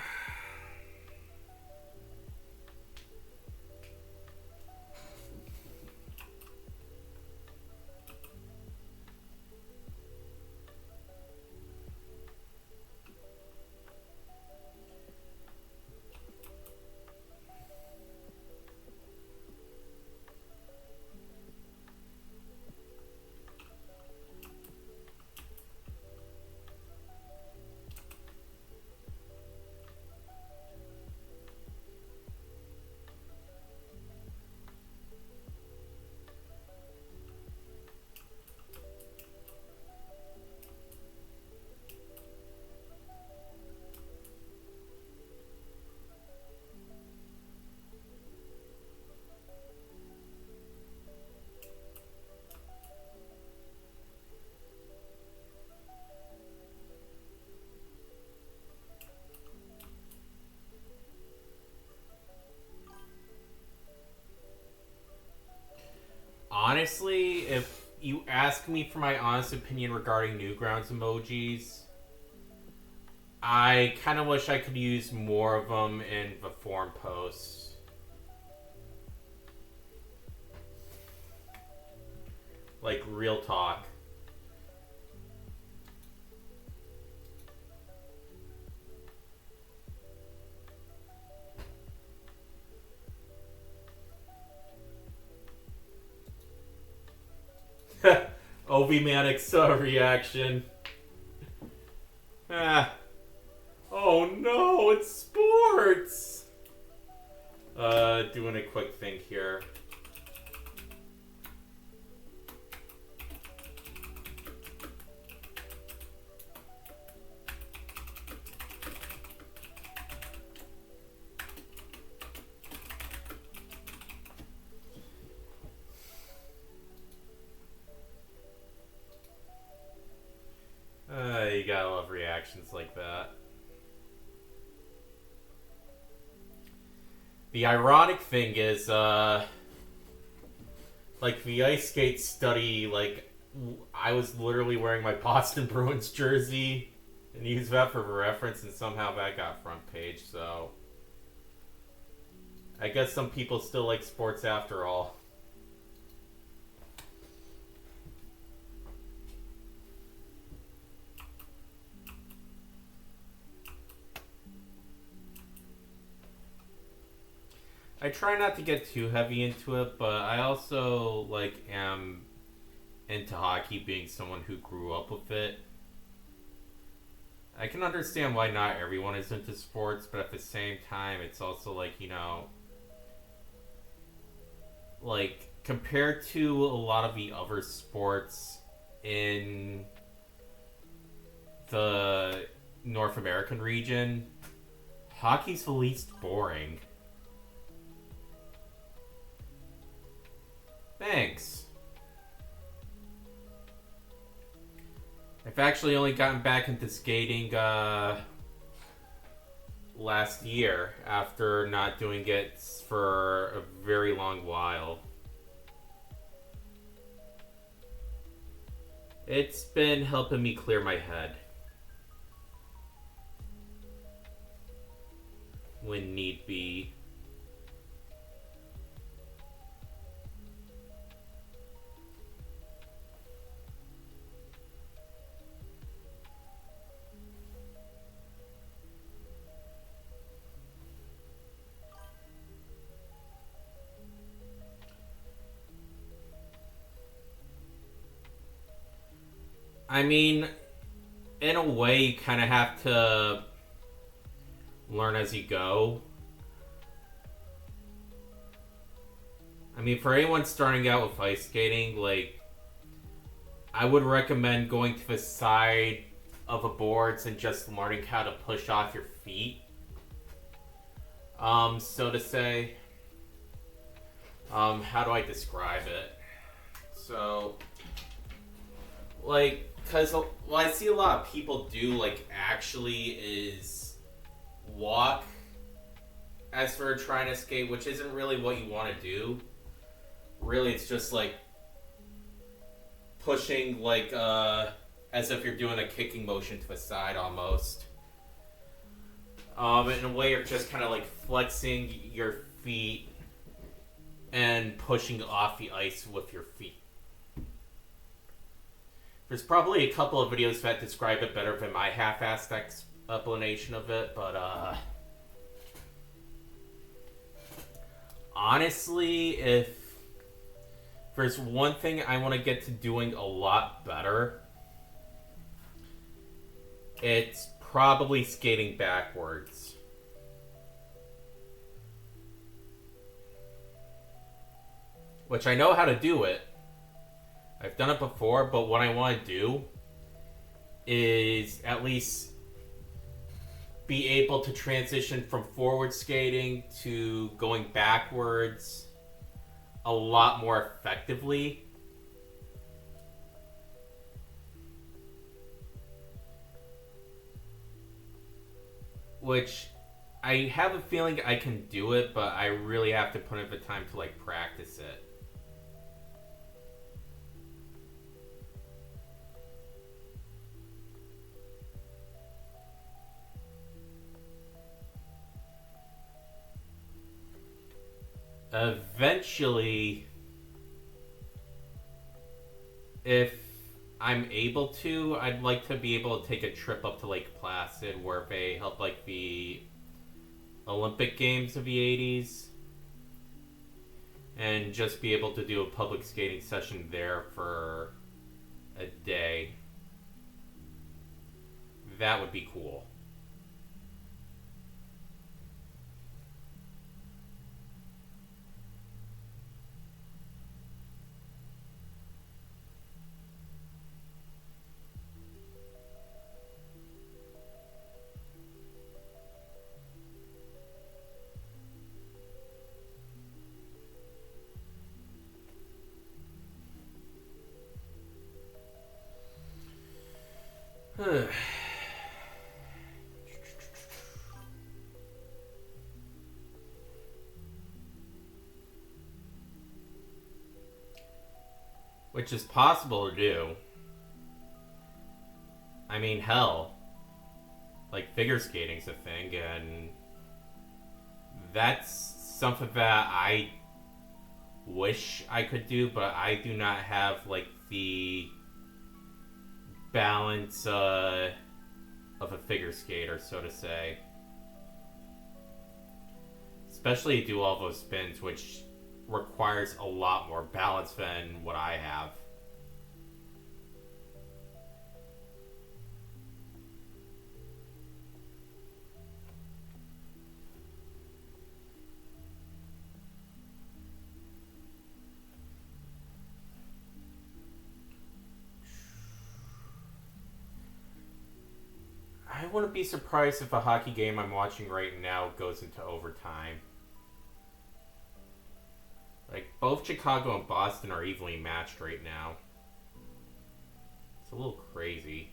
Honestly, if you ask me for my honest opinion regarding Newgrounds emojis, I kind of wish I could use more of them in the forum posts. Like, real talk. Obi-Manic's reaction. Ah. Oh no, it's sports! Doing a quick think here. You gotta love reactions like that. The ironic thing is, like, the ice skate study, like, I was literally wearing my Boston Bruins jersey and used that for reference, and somehow that got front page, so I guess some people still like sports after all. I try not to get too heavy into it, but I also, like, am into hockey, being someone who grew up with it. I can understand why not everyone is into sports, but at the same time, it's also like, you know, like, compared to a lot of the other sports in the North American region, hockey's the least boring. Thanks. I've actually only gotten back into skating last year after not doing it for a very long while. It's been helping me clear my head when need be. I mean, in a way, you kind of have to learn as you go. I mean, for anyone starting out with ice skating, like, I would recommend going to the side of the boards and just learning how to push off your feet. So to say, how do I describe it? So, like, because what I see a lot of people do, like, actually is walk as for trying to skate, which isn't really what you want to do. really it's just like pushing like as if you're doing a kicking motion to the side almost. In a way you're just kind of like flexing your feet and pushing off the ice with your feet. There's probably a couple of videos that describe it better than my half-assed explanation of it, but honestly, if there's one thing I want to get to doing a lot better, it's probably skating backwards. Which I know how to do it. I've done it before, but what I want to do is at least be able to transition from forward skating to going backwards a lot more effectively. Which I have a feeling I can do it, but I really have to put in the time to like practice it. Eventually, if I'm able to, I'd like to be able to take a trip up to Lake Placid where they held like the Olympic Games of the 80s and just be able to do a public skating session there for a day. That would be cool. Which is possible to do. I mean, hell. Like, figure skating's a thing, and that's something that I wish I could do, but I do not have, like, the balance of a figure skater, so to say. Especially to do all those spins, which requires a lot more balance than what I have. I wouldn't be surprised if a hockey game I'm watching right now goes into overtime. Like, both Chicago and Boston are evenly matched right now. It's a little crazy.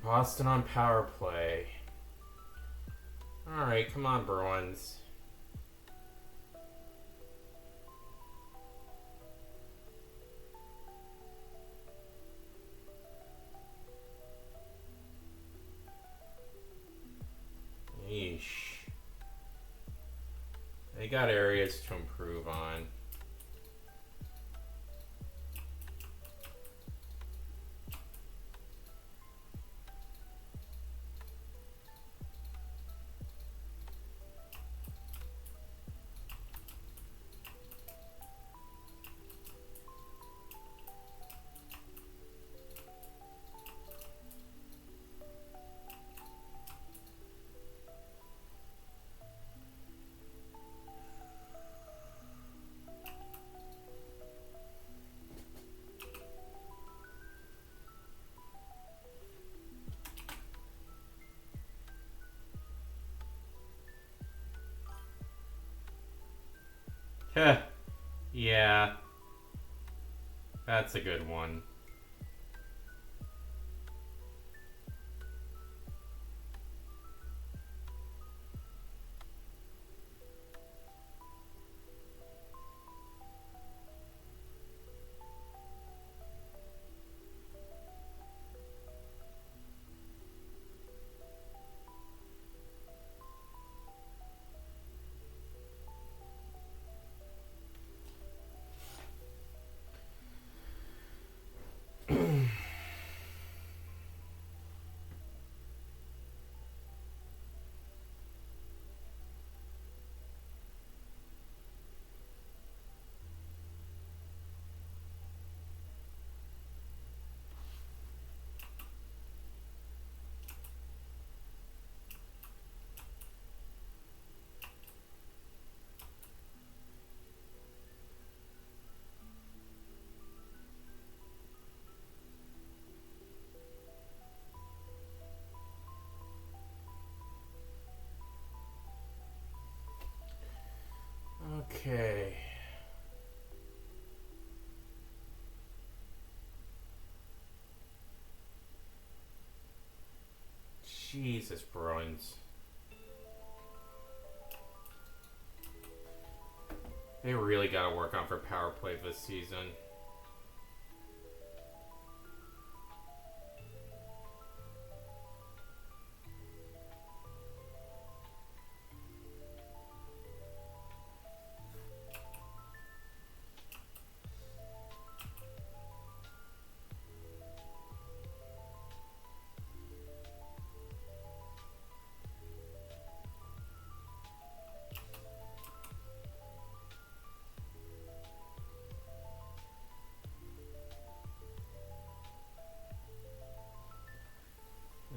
Boston on power play. Alright, come on, Bruins. Yeesh. They got areas to improve on. Heh. Yeah. That's a good one. Okay. Jesus, Bruins. They really got to work on for power play this season.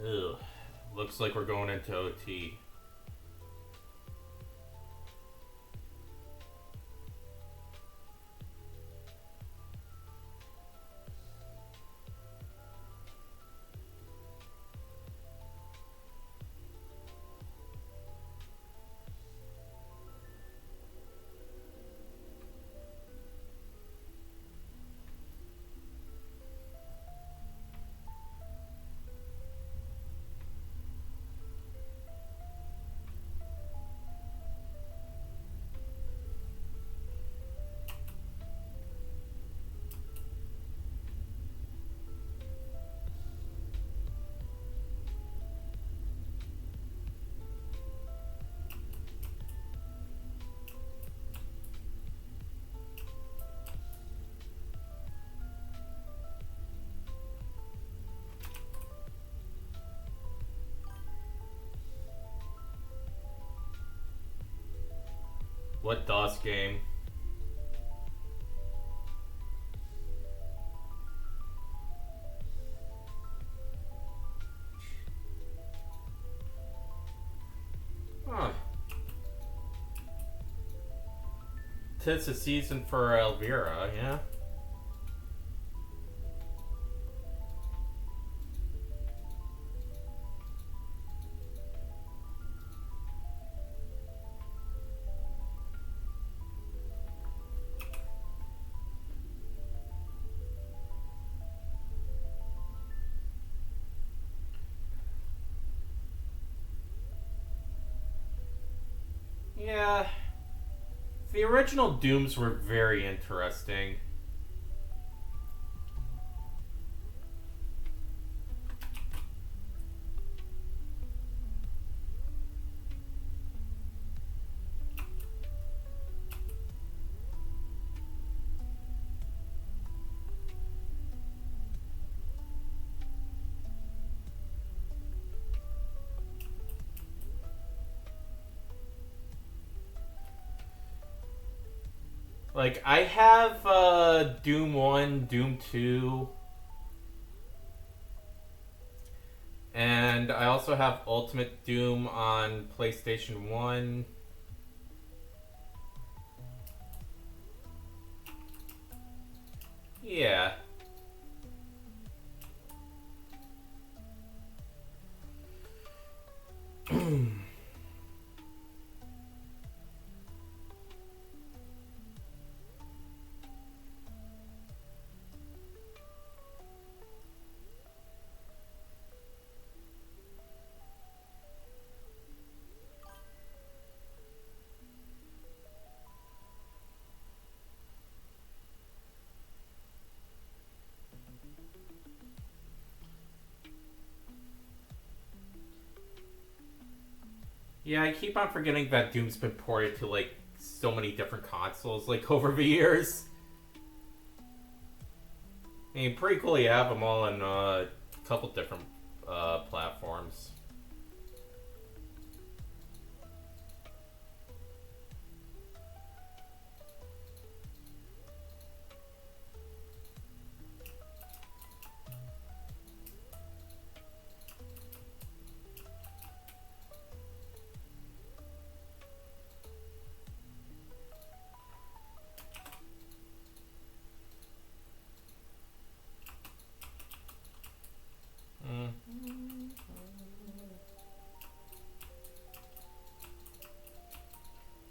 Ugh. Looks like we're going into OT. What DOS game? Huh. 'Tis a season for Elvira, yeah? original Dooms were very interesting. Like, I have Doom 1, Doom 2, and I also have Ultimate Doom on PlayStation 1. Yeah. Yeah, I keep on forgetting that Doom's been ported to, like, so many different consoles, like, over the years. I mean, pretty cool you have them all on a couple different platforms.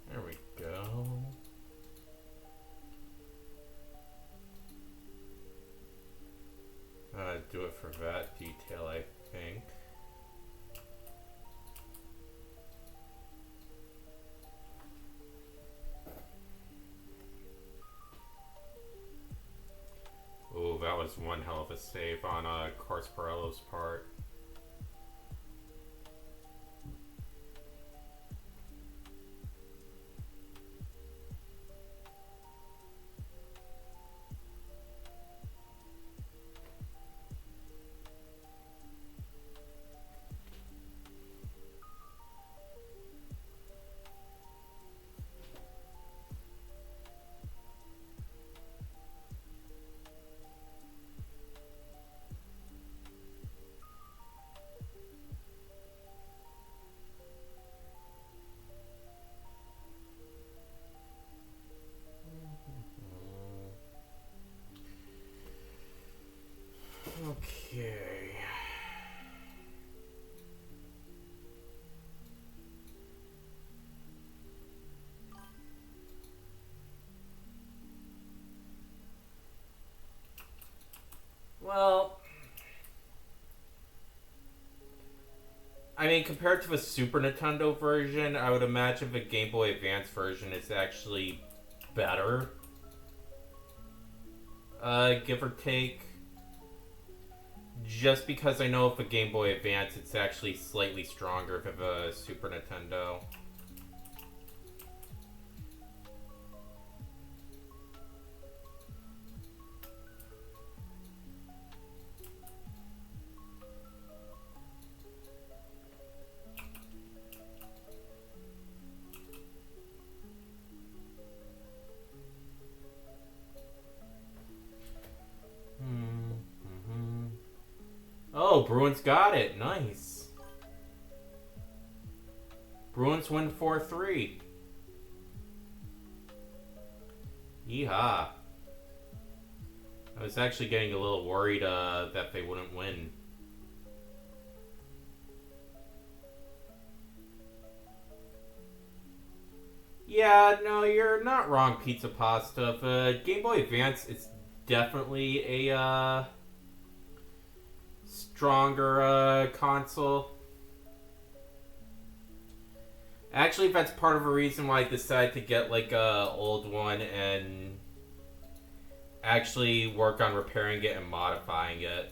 There we go. Do it for that detail, I think. Ooh, that was one hell of a save on Corsporello's part. Okay. Well, I mean, compared to the Super Nintendo version, I would imagine the Game Boy Advance version is actually better. Give or take. Just because I know if the Game Boy Advance, it's actually slightly stronger than the Super Nintendo. Oh, Bruins got it. Nice. Bruins win 4-3. Yeehaw. I was actually getting a little worried that they wouldn't win. Yeah, no, you're not wrong, Pizza Pasta. The Game Boy Advance is definitely a stronger console. Actually, that's part of a reason why I decided to get like a old one and actually work on repairing it and modifying it.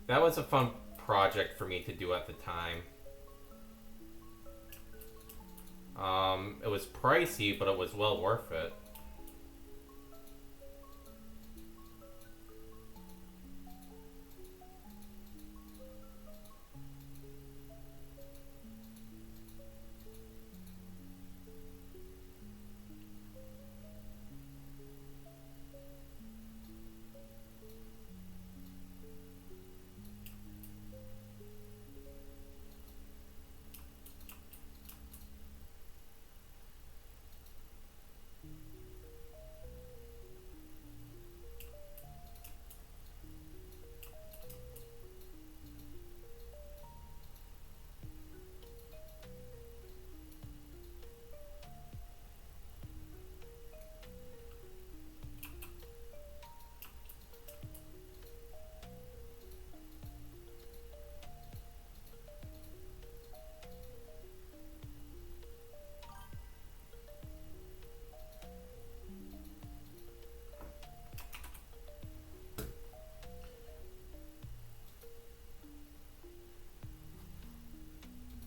That was a fun project for me to do at the time. It was pricey, but it was well worth it.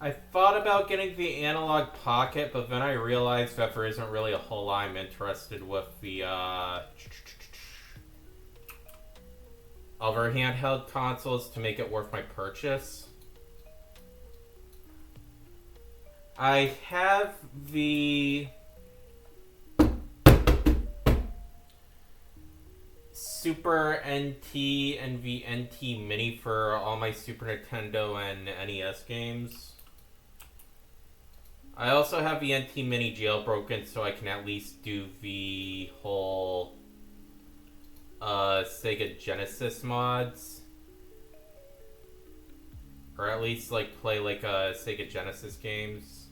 I thought about getting the Analog Pocket, but then I realized that there isn't really a whole lot I'm interested with the other handheld consoles to make it worth my purchase. I have the Super NT and the NT Mini for all my Super Nintendo and NES games. I also have the NT Mini jailbroken so I can at least do the whole Sega Genesis mods. Or at least like play like Sega Genesis games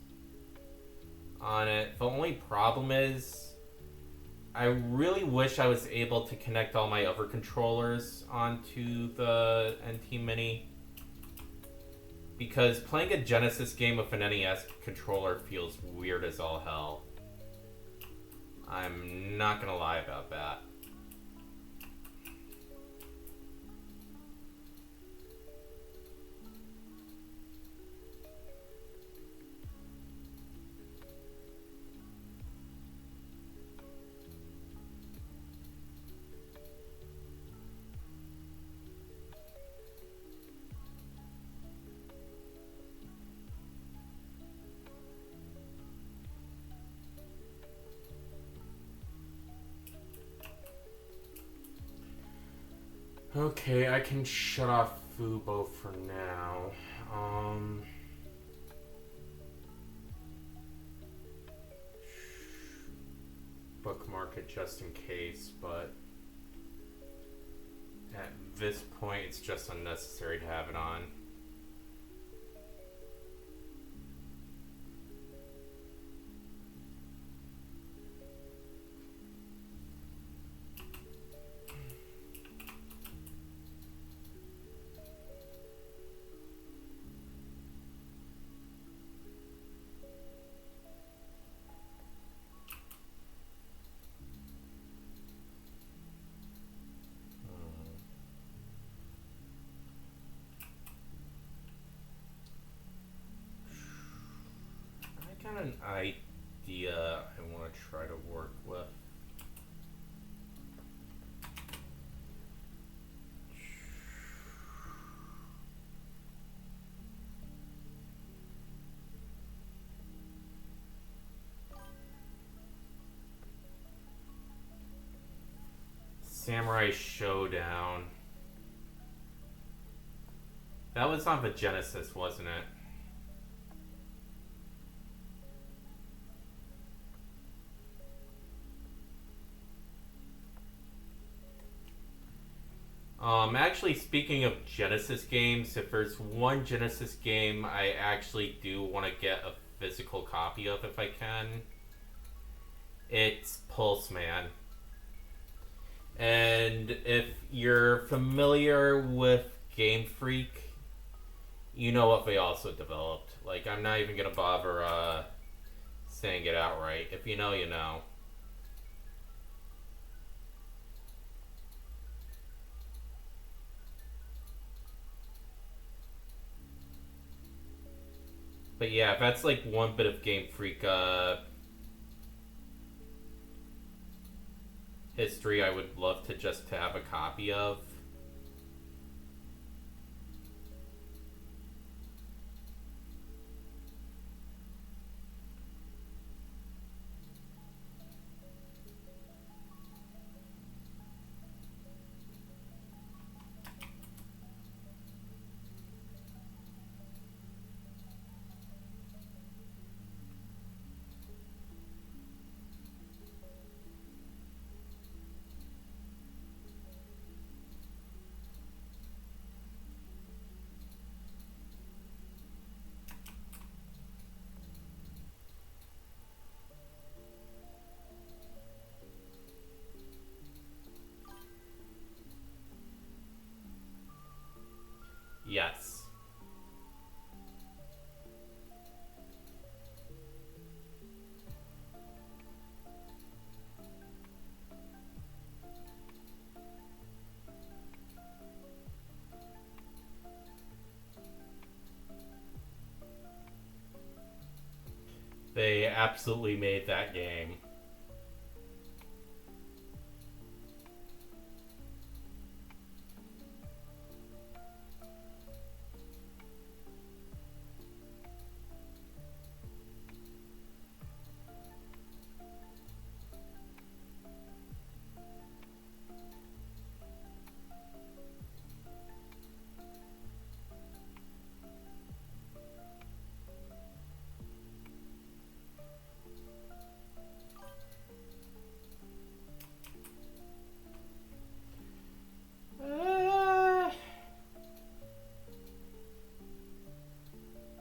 on it. The only problem is I really wish I was able to connect all my other controllers onto the NT Mini. Because playing a Genesis game with an NES controller feels weird as all hell. I'm not gonna lie about that. Okay, I can shut off Fubo for now. Bookmark it just in case, but at this point it's just unnecessary to have it on. An idea I want to try to work with. Samurai Showdown. That was on the Genesis, wasn't it? Actually, speaking of Genesis games, if there's one Genesis game I actually do want to get a physical copy of if I can, it's Pulseman. And if you're familiar with Game Freak, You know what they also developed. Like, I'm not even gonna bother saying it outright. If you know, you know. But yeah, that's like one bit of Game Freak history I would love to just to have a copy of. Yes. They absolutely made that game.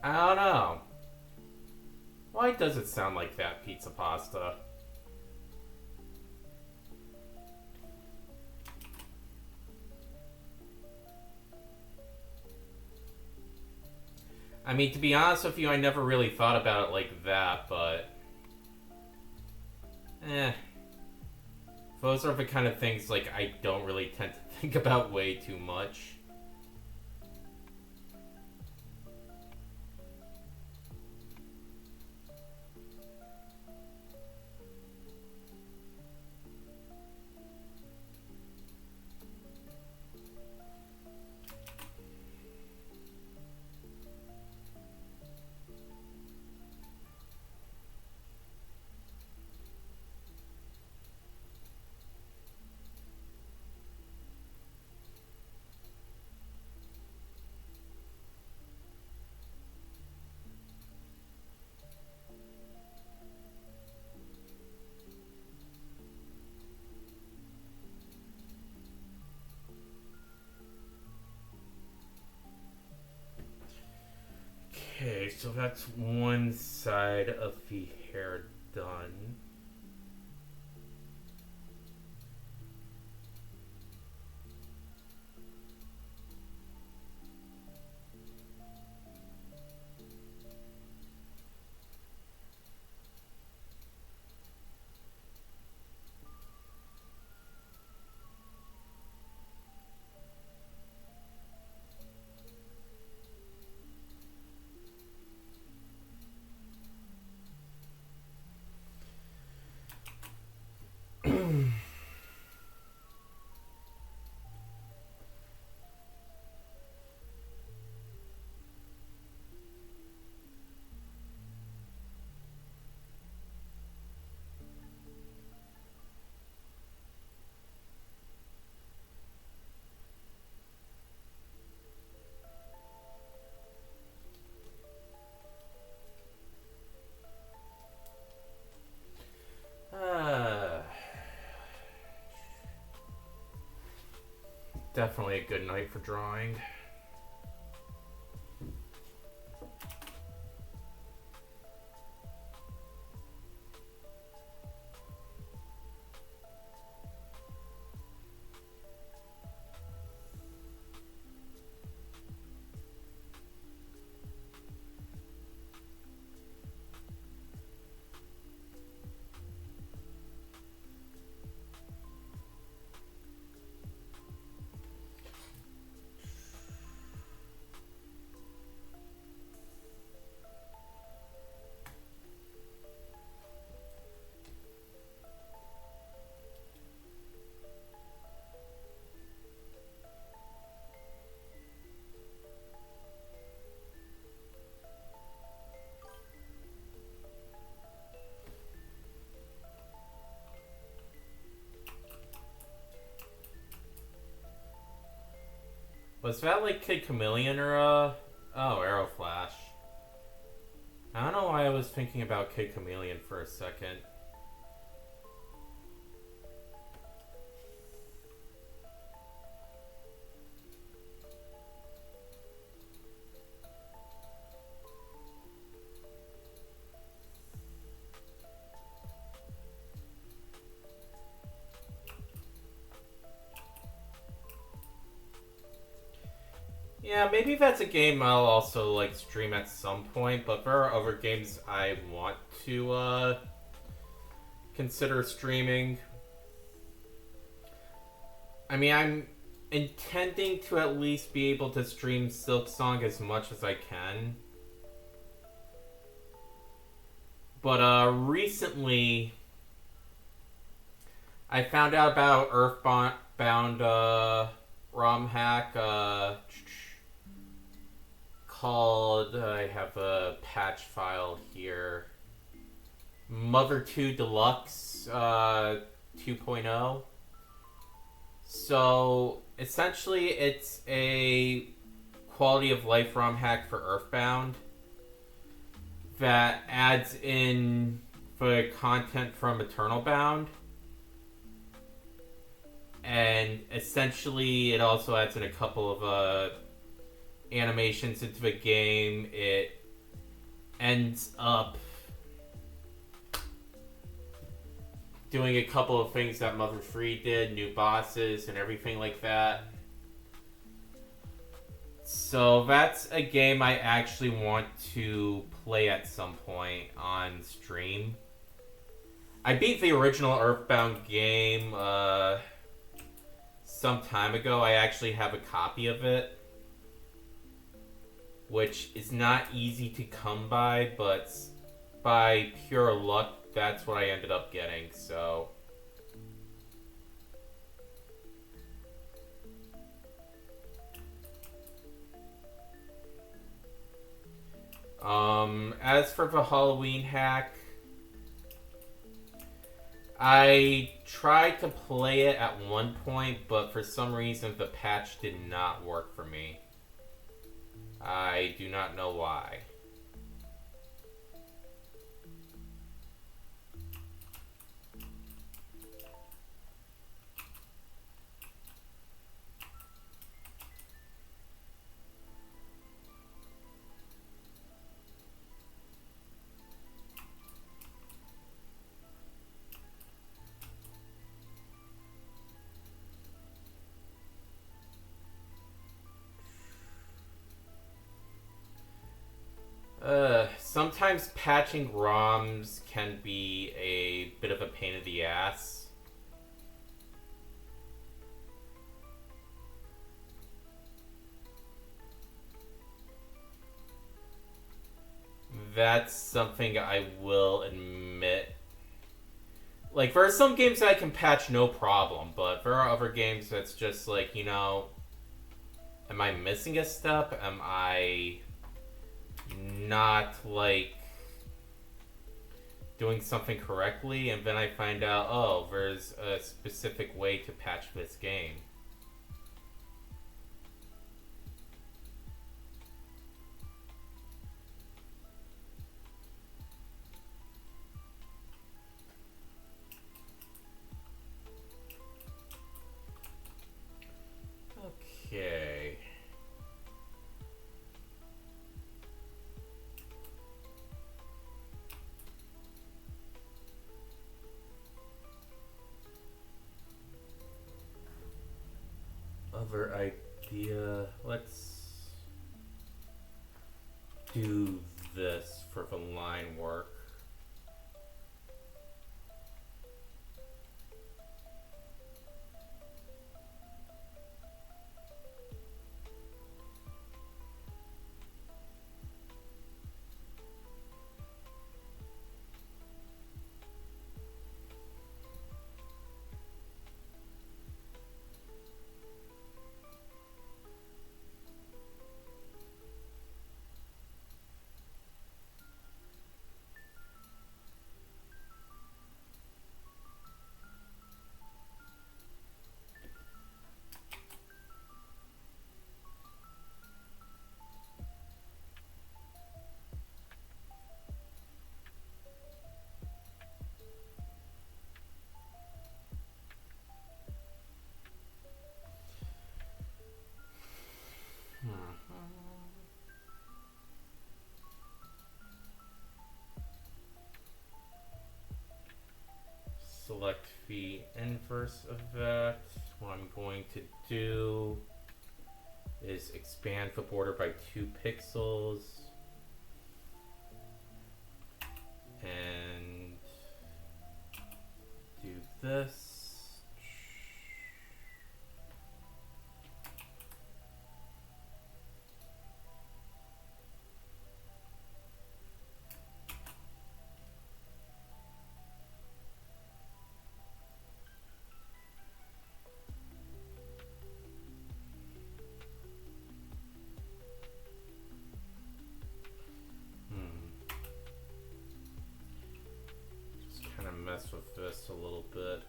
I don't know. Why does it sound like that, pizza pasta? I mean, to be honest with you, I never really thought about it like that, but... Those are the kind of things, like, I don't really tend to think about way too much. Okay, so that's one side of the hair done. Definitely a good night for drawing. Was that like Kid Chameleon or oh, Arrow Flash? I don't know why I was thinking about Kid Chameleon for a second. Yeah, maybe that's a game I'll also like stream at some point, but there are other games I want to consider streaming. I mean, I'm intending to at least be able to stream Silksong as much as I can. But recently I found out about Earthbound ROM hack called, I have a patch file here, Mother 2 Deluxe 2.0. So essentially it's a quality of life ROM hack for Earthbound that adds in the content from Eternal Bound. And essentially it also adds in a couple of animations into the game. It ends up doing a couple of things that Mother 3 did, new bosses and everything like that. So that's a game I actually want to play at some point on stream. I beat the original Earthbound game some time ago. I actually have a copy of it, which is not easy to come by, but by pure luck, that's what I ended up getting, so... As for the Halloween hack, I tried to play it at one point, but for some reason the patch did not work for me. I do not know why. Sometimes patching ROMs can be a bit of a pain in the ass. That's something I will admit. Like, there are some games that I can patch no problem, but there are other games that's just like, you know, am I missing a step? Am I not, like, doing something correctly? And then I find out, oh, there's a specific way to patch this game. Okay. Other idea. Let's do this for the line work. first effect, what I'm going to do is expand the border by 2 pixels. And do this. Mess with this a little bit.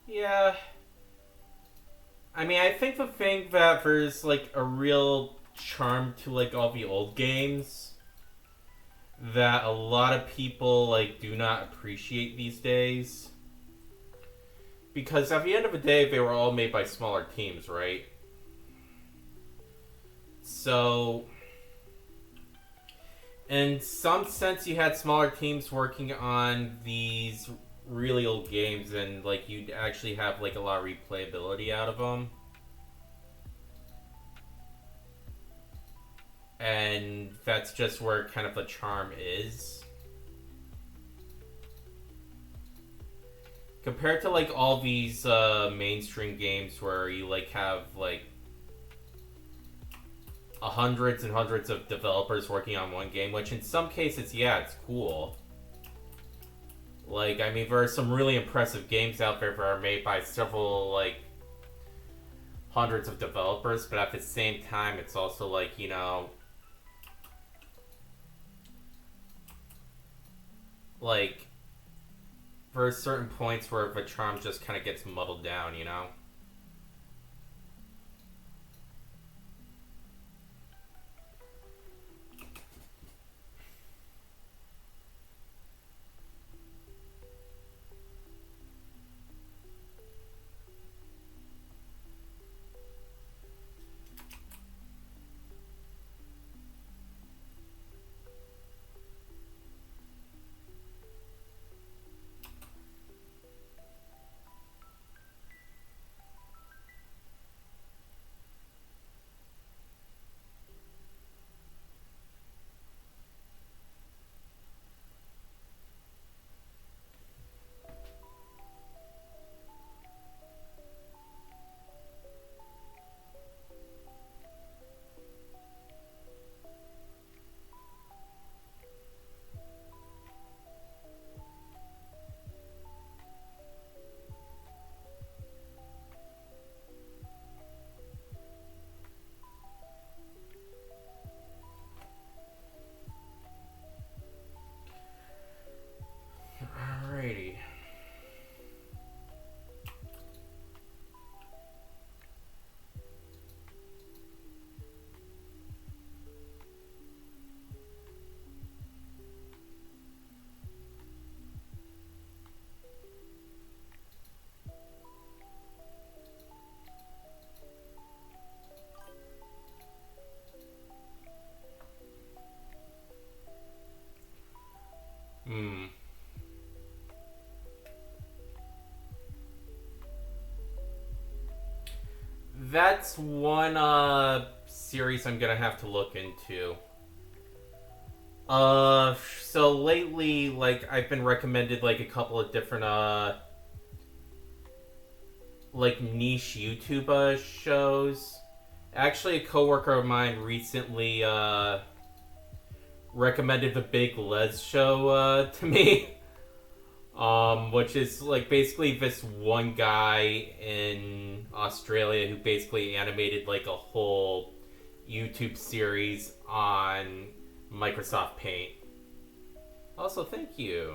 Yeah. I mean, I think the thing that there's like a real charm to like all the old games that a lot of people like do not appreciate these days, because at the end of the day they were all made by smaller teams, right? So in some sense you had smaller teams working on these really old games, and like you'd actually have like a lot of replayability out of them. And that's just where kind of the charm is. Compared to like all these mainstream games where you like have like hundreds and hundreds of developers working on one game, which in some cases, yeah, it's cool. Like, I mean, there are some really impressive games out there that are made by several like hundreds of developers, but at the same time, it's also like, you know, like, there are certain points where the charm just kind of gets muddled down, you know? Alrighty. That's one series I'm gonna have to look into. So lately, like, I've been recommended like a couple of different like niche YouTube shows. Actually, a coworker of mine recently recommended the Big Les show to me. Which is like basically this one guy in Australia who basically animated like a whole YouTube series on Microsoft Paint. Also, thank you.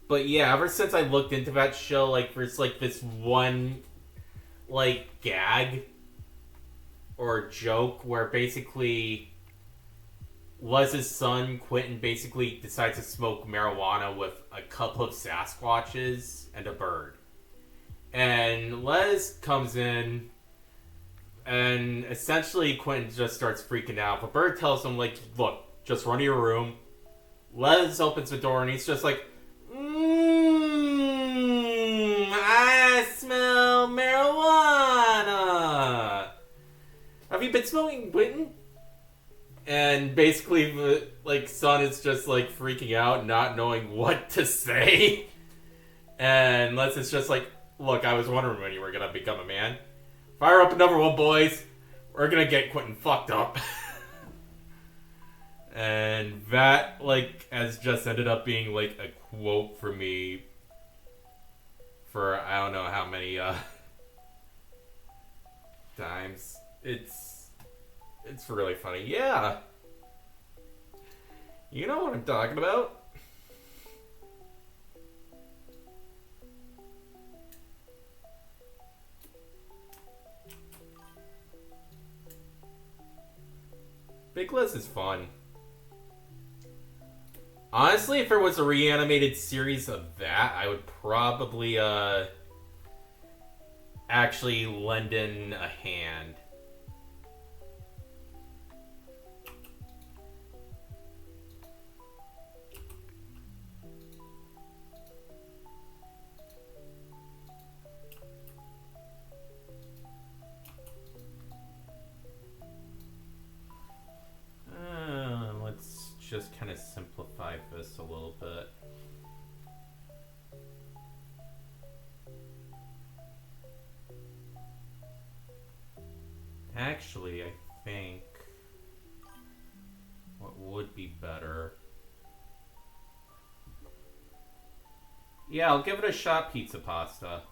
But yeah, ever since I looked into that show, like there's like this one like gag or joke where basically Les's son, Quentin, basically decides to smoke marijuana with a couple of Sasquatches and a bird. And Les comes in, and essentially Quentin just starts freaking out. The bird tells him, like, look, just run to your room. Les opens the door, and he's just like, I smell marijuana. Have you been smoking, Quentin? And basically, the son is just freaking out, not knowing what to say. And Les is just like, look, I was wondering when you were gonna become a man. Fire up number one, boys. We're gonna get Quentin fucked up. And that has just ended up being a quote for me for I don't know how many times. It's really funny. Yeah. You know what I'm talking about. Big Les is fun. Honestly, if there was a reanimated series of that, I would probably actually lend in a hand. Let's just kind of simplify this a little bit. Actually, I think what would be better... Yeah, I'll give it a shot, pizza pasta.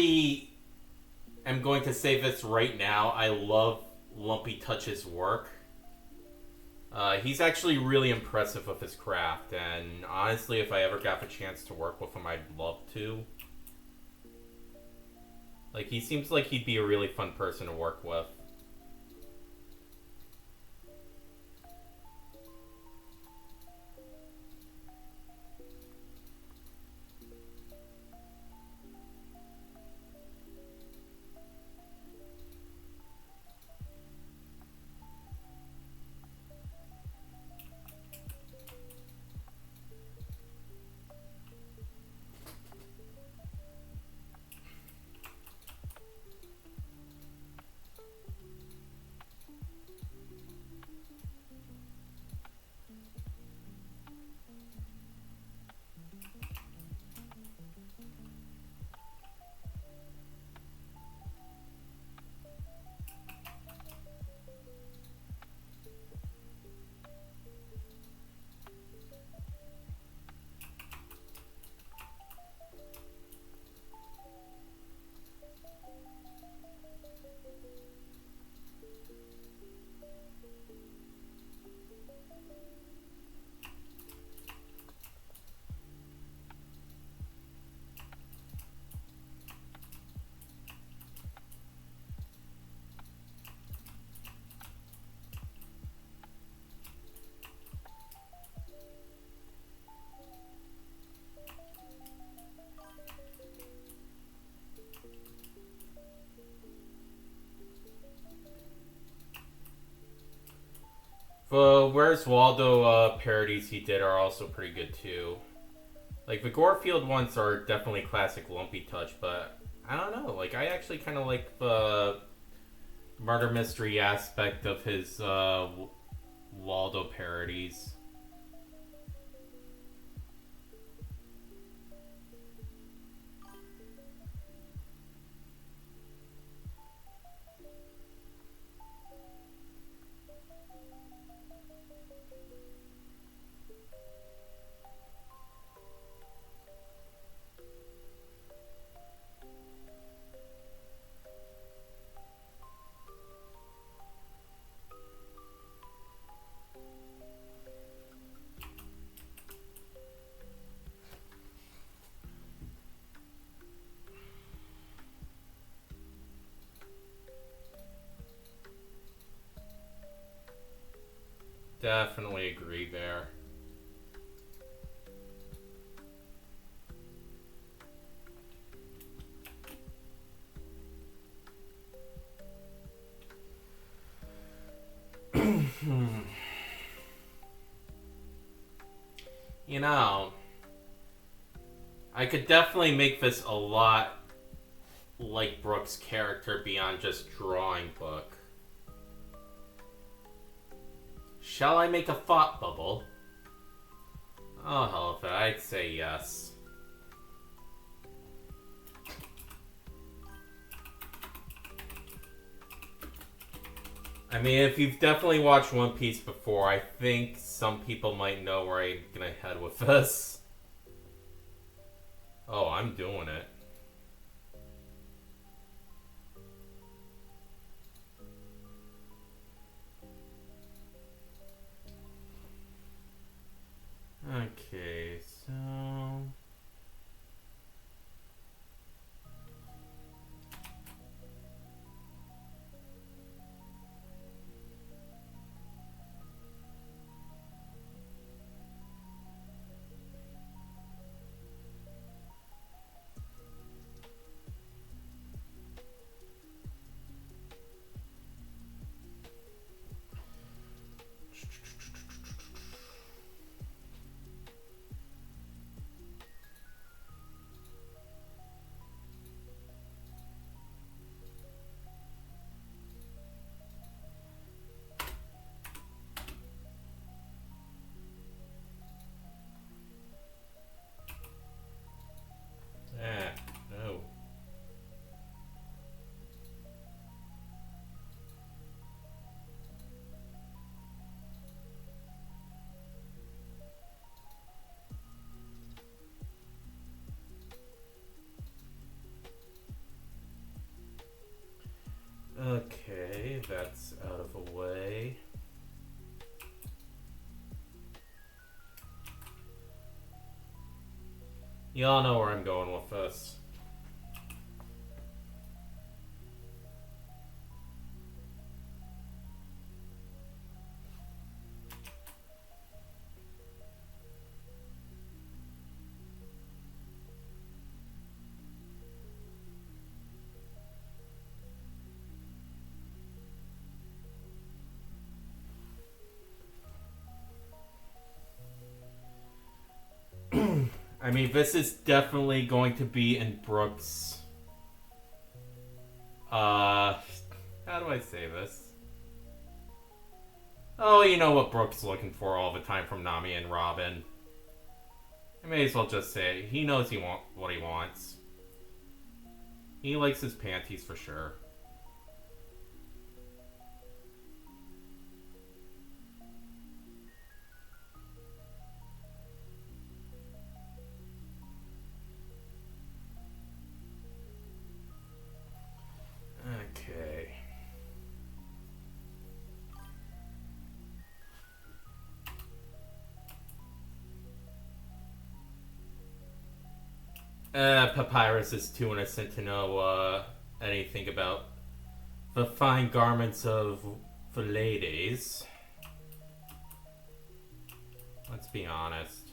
actually am going to say this right now. I love Lumpy Touch's work. He's actually really impressive with his craft, and honestly, if I ever got the chance to work with him, I'd love to. Like, he seems like he'd be a really fun person to work with. The Where's Waldo parodies he did are also pretty good too. Like, the Gorefield ones are definitely classic Lumpy Touch, but I don't know. Like, I actually kind of like the murder mystery aspect of his Waldo parodies. Definitely agree there. You know, I could definitely make this a lot like Brook's character beyond just drawing book. Shall I make a thought bubble? Oh, hell of it. I'd say yes. I mean, if you've definitely watched One Piece before, I think some people might know where I'm gonna head with this. Oh, I'm doing it. Okay, so... out of the way. Y'all know where I'm going with this. I mean, this is definitely going to be in Brook's... how do I say this? Oh, you know what Brook's looking for all the time from Nami and Robin. I may as well just say it. He knows what he wants. He likes his panties for sure. Okay. Papyrus is too innocent to know anything about the fine garments of the ladies. Let's be honest.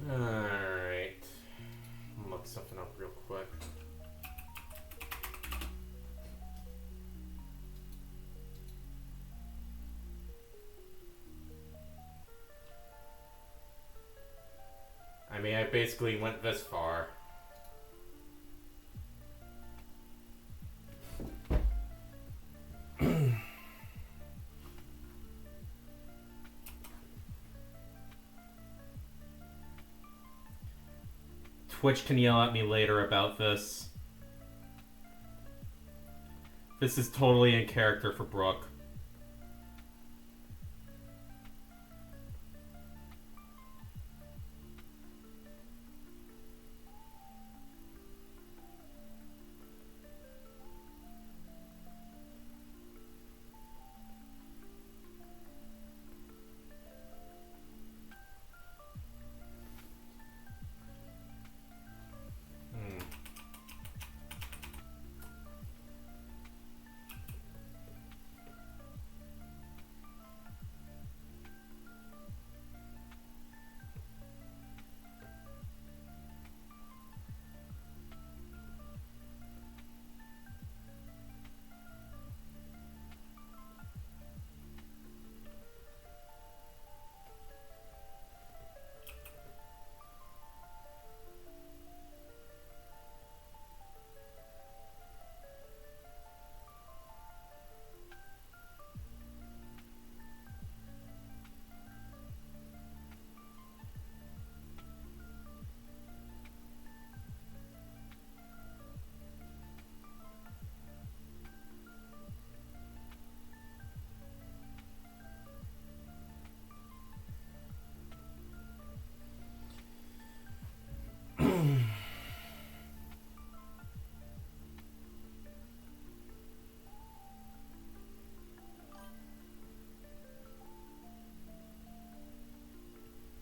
Alright. Look something up real quick. I mean, I basically went this far. Twitch can yell at me later about this. This is totally in character for Brook.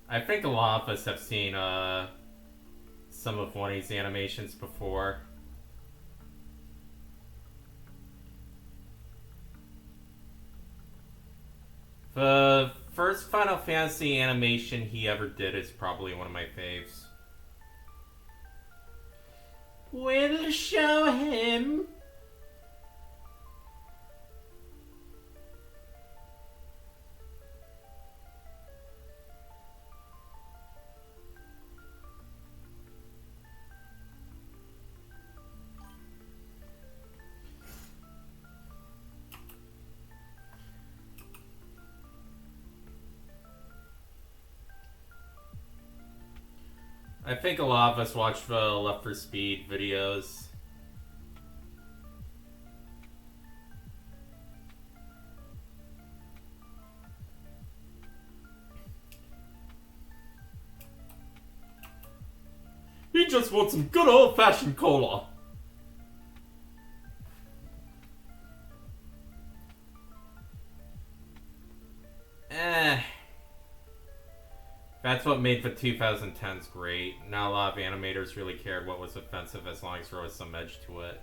I think a lot of us have seen some of one of these animations before. The first Final Fantasy animation he ever did is probably one of my faves. We'll show him. I think a lot of us watch the Left for Speed videos. He just wants some good old-fashioned cola. That's what made the 2010s great. Not a lot of animators really cared what was offensive as long as there was some edge to it.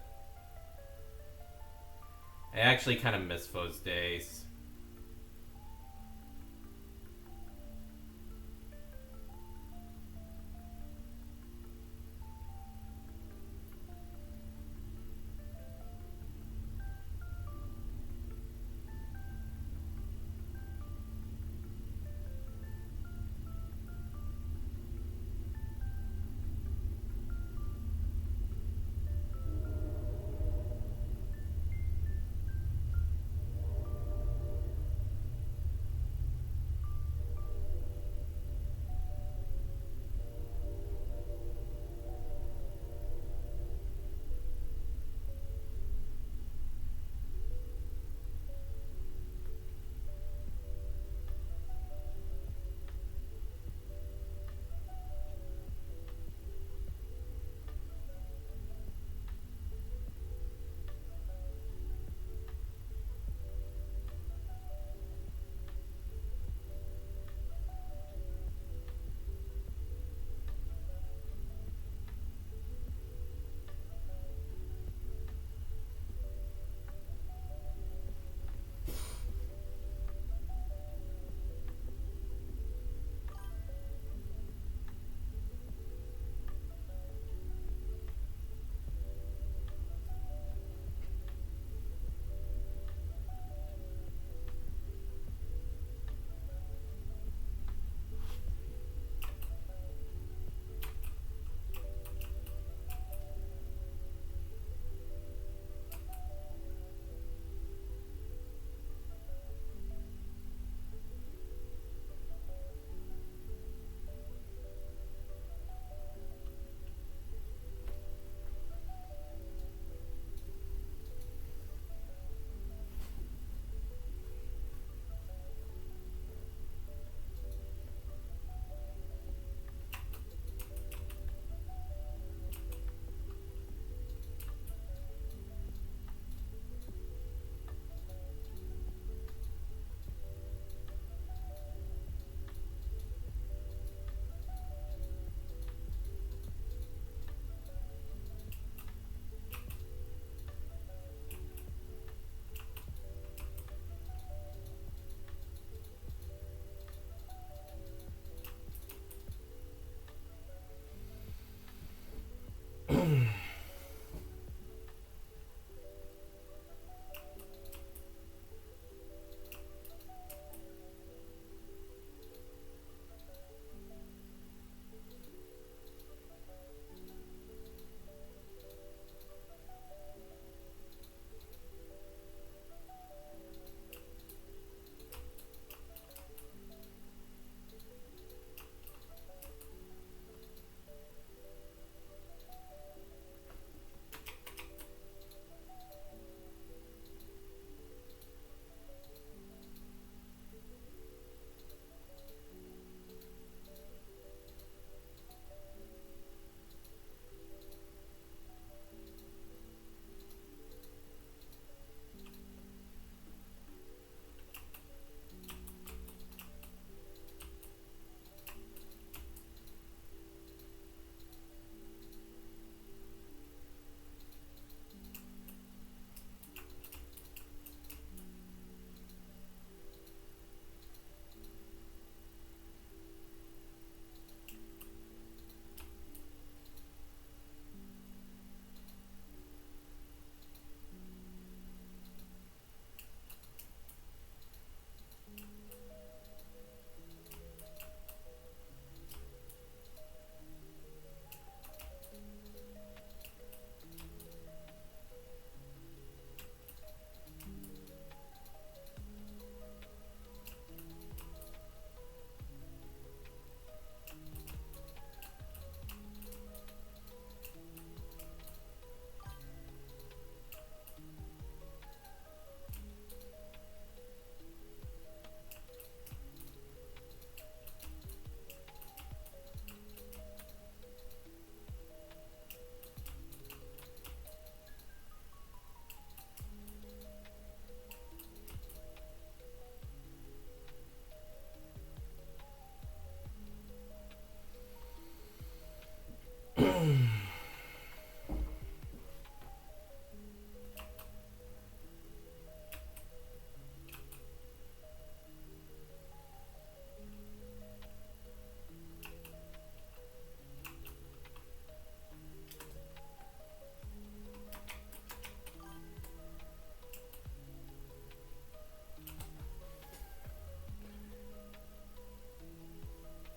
I actually kind of miss those days.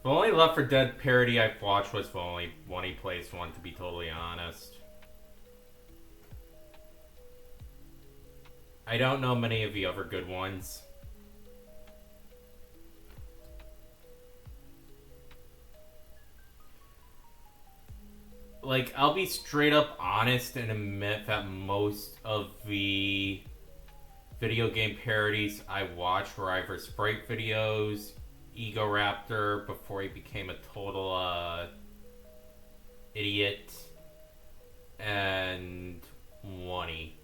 The only Left 4 Dead parody I've watched was the only one he plays one, to be totally honest. I don't know many of the other good ones. Like, I'll be straight up honest and admit that most of the video game parodies I watched were either sprite videos, Ego Raptor before he became a total idiot, and Wonny.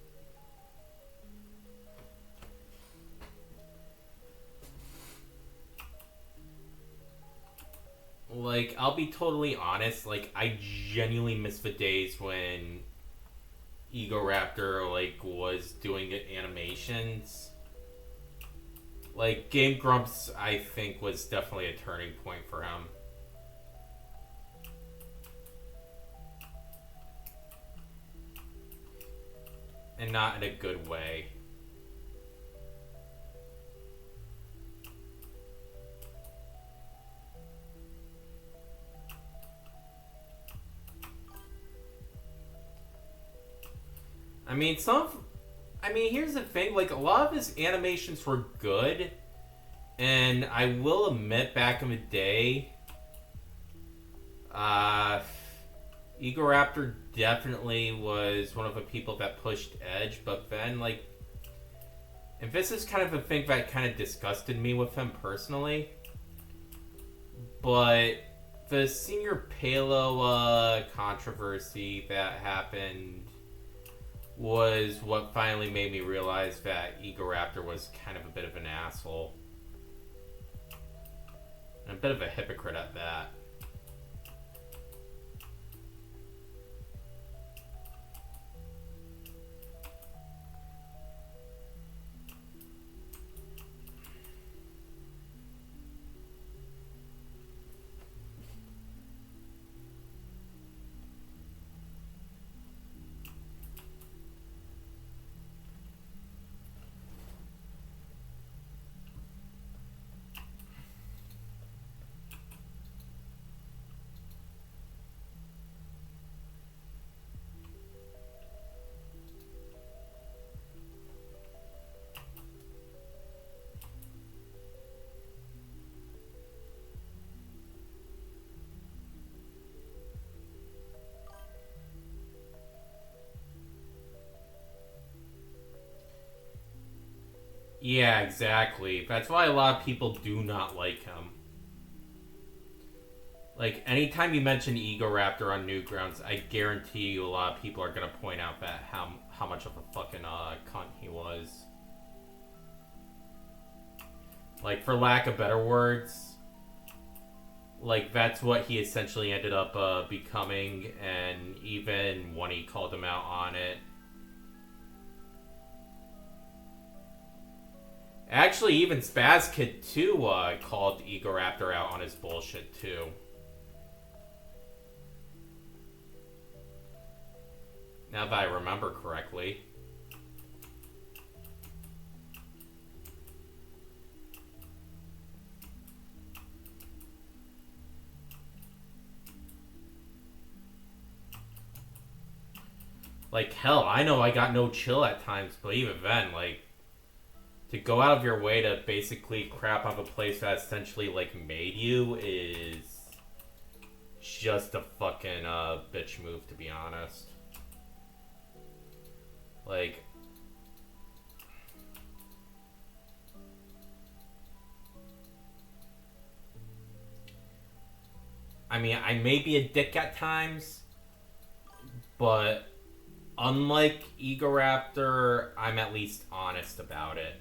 Like, I'll be totally honest, like, I genuinely miss the days when Ego Raptor, like, was doing animations. Like, Game Grumps, I think, was definitely a turning point for him. And not in a good way. I mean, here's the thing, like, a lot of his animations were good, and I will admit, back in the day, Ego Raptor definitely was one of the people that pushed Edge, but then, like, and this is kind of a thing that kind of disgusted me with him personally, but the Senior Palo controversy that happened was what finally made me realize that Ego Raptor was kind of a bit of an asshole. And a bit of a hypocrite at that. Yeah, exactly. That's why a lot of people do not like him. Like, anytime you mention Ego Raptor on Newgrounds, I guarantee you a lot of people are going to point out that how much of a fucking cunt he was. Like, for lack of better words, like, that's what he essentially ended up becoming, and even when he called him out on it. Actually, even Spaz Kid 2 called Ego Raptor out on his bullshit, too. Now that I remember correctly. Like, hell, I know I got no chill at times, but even then, like, to go out of your way to basically crap on a place that essentially, like, made you is just a fucking bitch move, to be honest. Like, I mean, I may be a dick at times, but unlike Ego Raptor, I'm at least honest about it.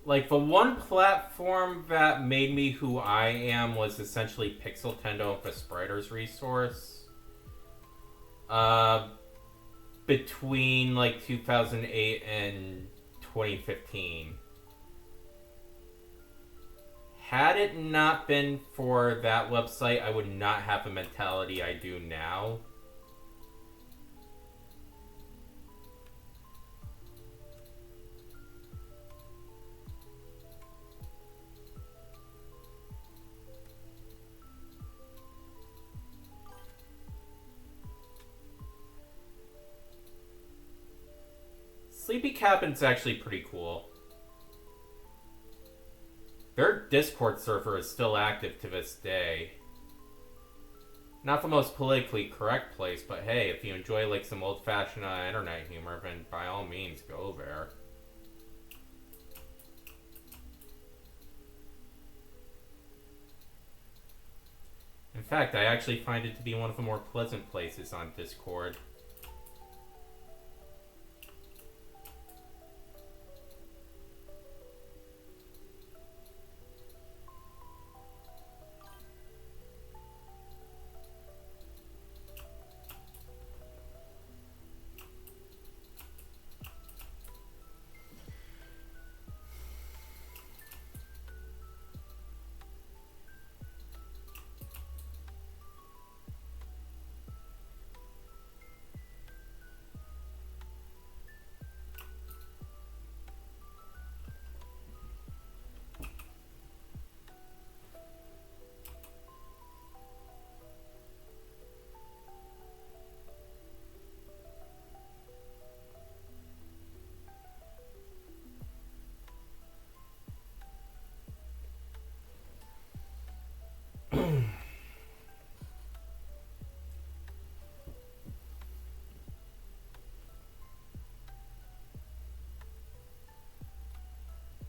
Like, the one platform that made me who I am was essentially Pixel Tendo with the Spiders resource. Between, like, 2008 and 2015. Had it not been for that website, I would not have the mentality I do now. Sleepy Cabin's actually pretty cool. Their Discord server is still active to this day. Not the most politically correct place, but hey, if you enjoy like some old-fashioned internet humor, then by all means, go there. In fact, I actually find it to be one of the more pleasant places on Discord.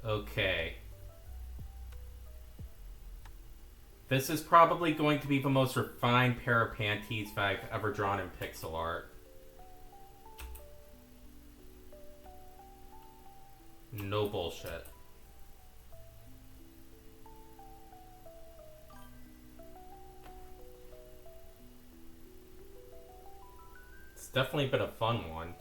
Okay. This is probably going to be the most refined pair of panties that I've ever drawn in pixel art. No bullshit. It's definitely been a fun one.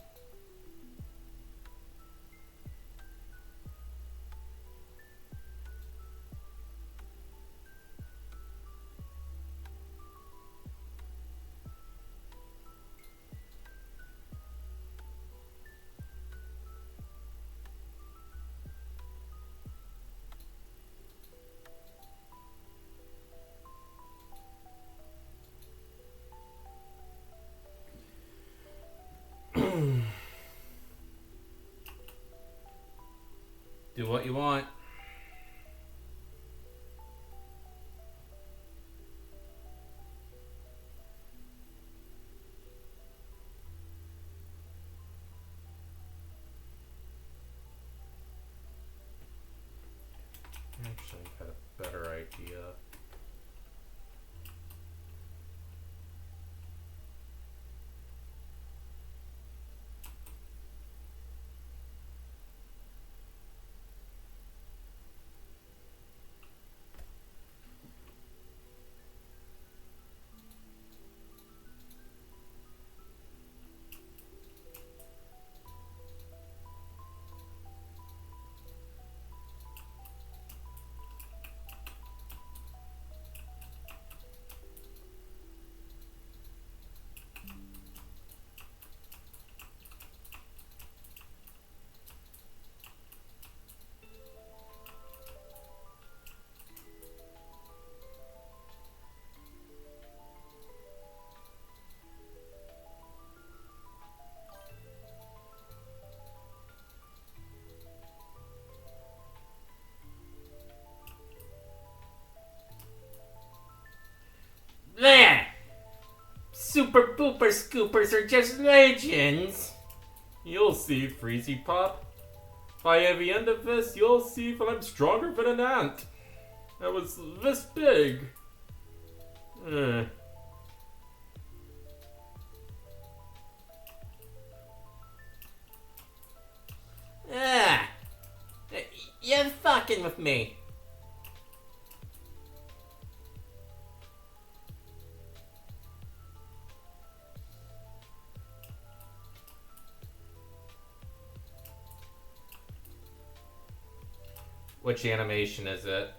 Do what you want. Actually, I've got a better idea. Bleh! Super Pooper Scoopers are just legends! You'll see, Freezy Pop. By the end of this, you'll see that I'm stronger than an ant. I was this big. You're fucking with me. Which animation is it?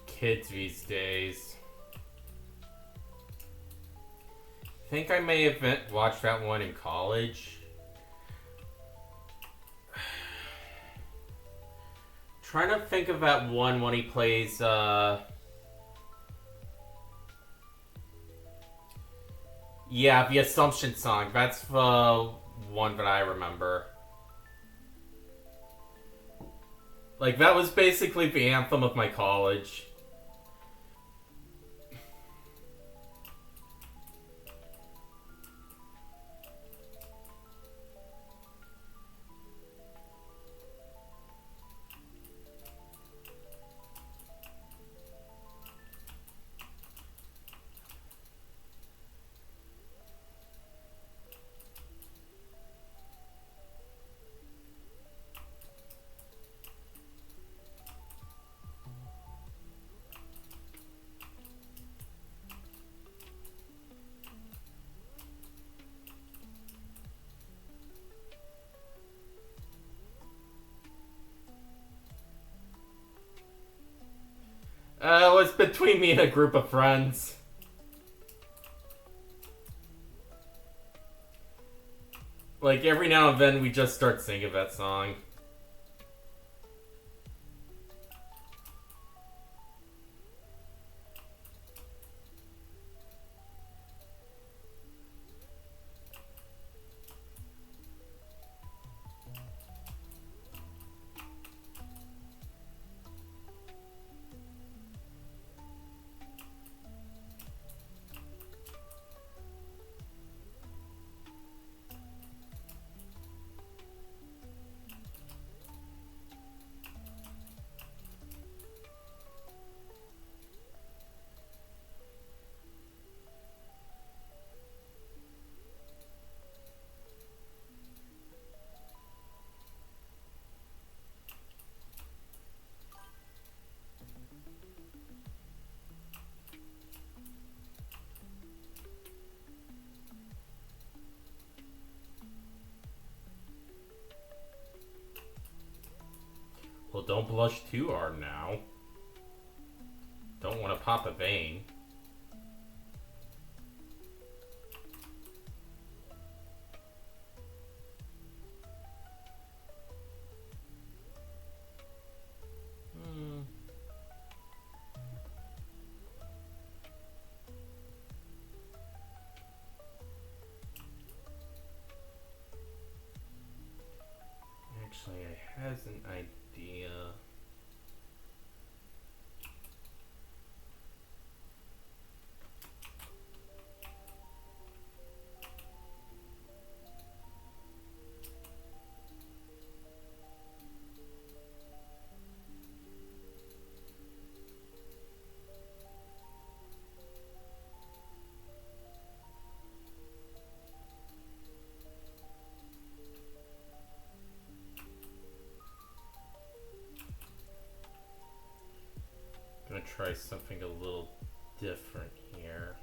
Kids these days. I think I may have watched that one in college. Trying to think of that one when he plays, yeah, the Assumption song. That's the one that I remember. Like, that was basically the anthem of my college. It was between me and a group of friends. Like, every now and then we just start singing that song. Well, don't blush too hard now. Don't want to pop a vein. Actually, I has an idea. Gonna try something a little different here.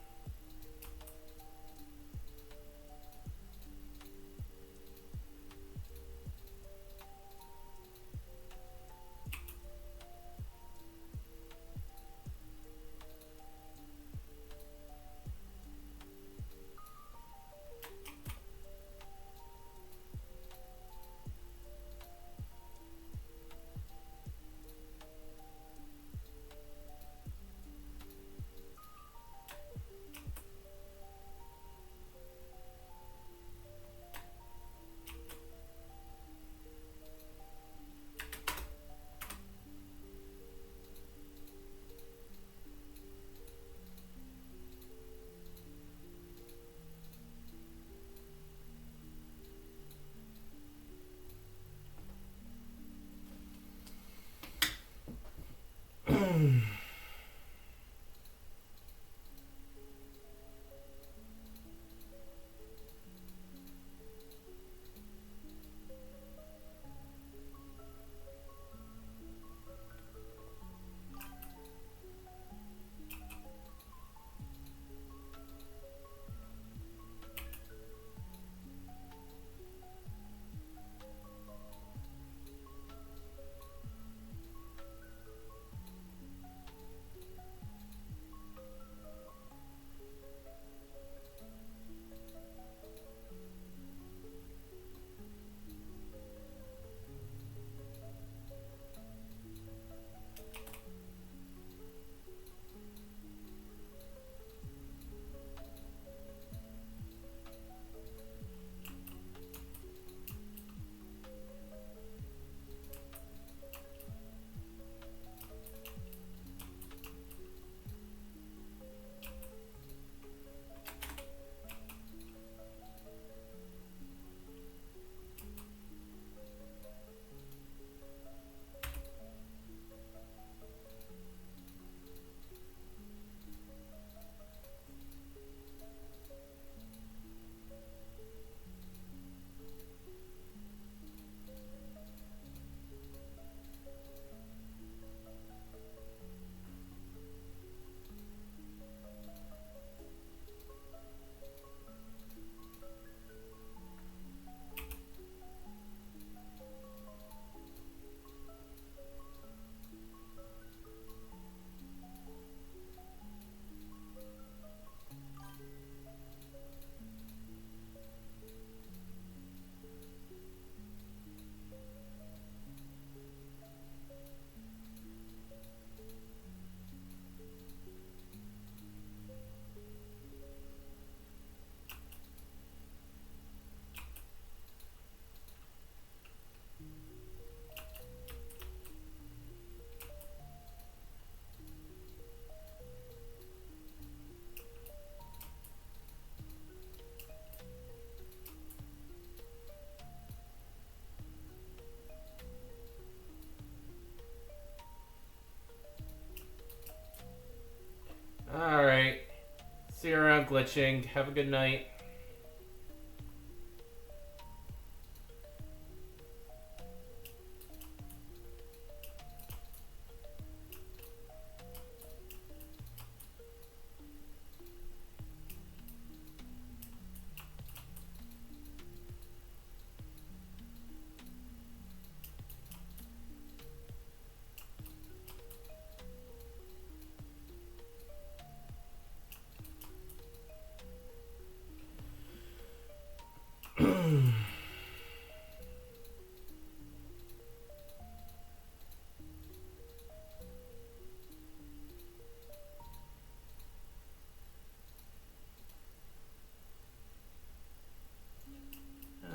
See you around, glitching. Have a good night.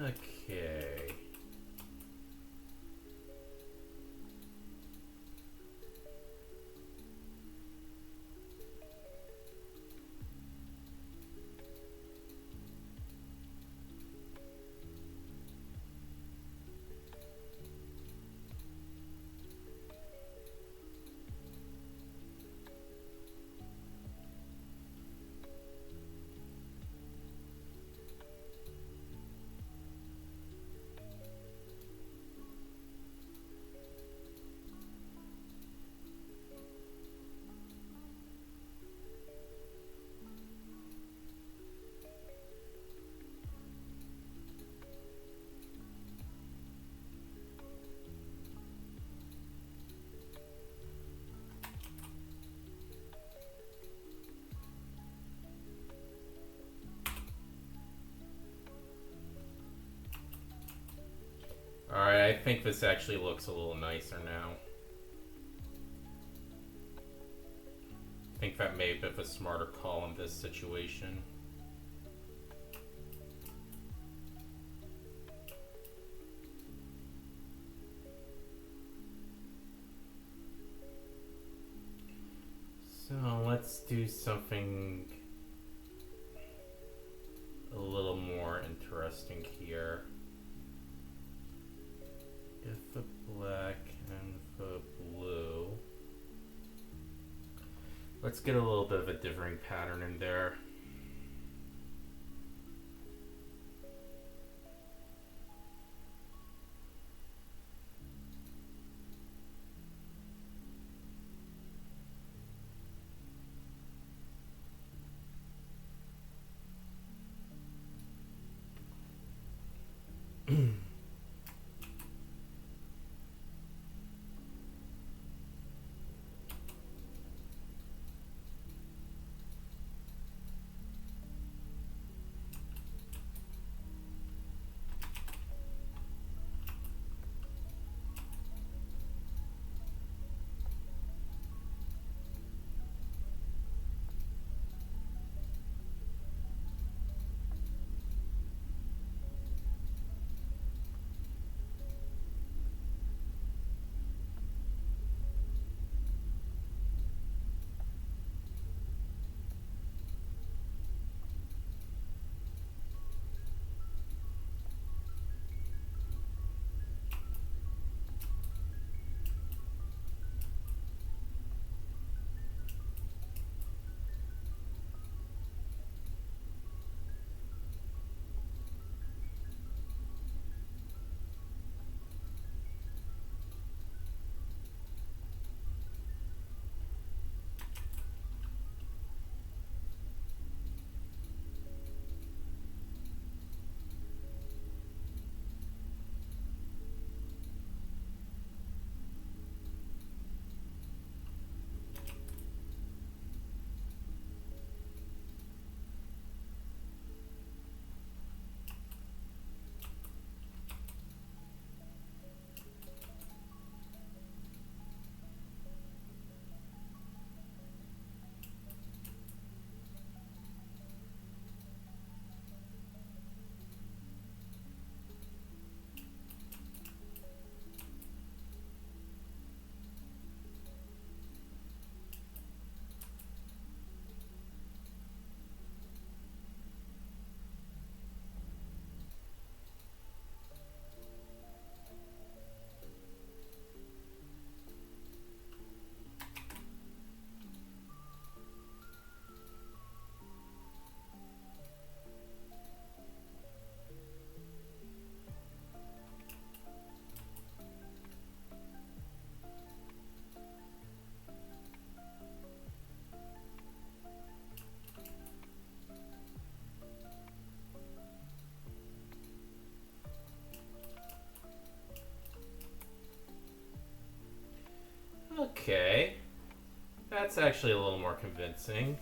Okay. Alright, I think this actually looks a little nicer now. I think that may have been a smarter call in this situation. So let's do something a little more interesting here. If the black and the blue. Let's get a little bit of a differing pattern in there. Okay. That's actually a little more convincing.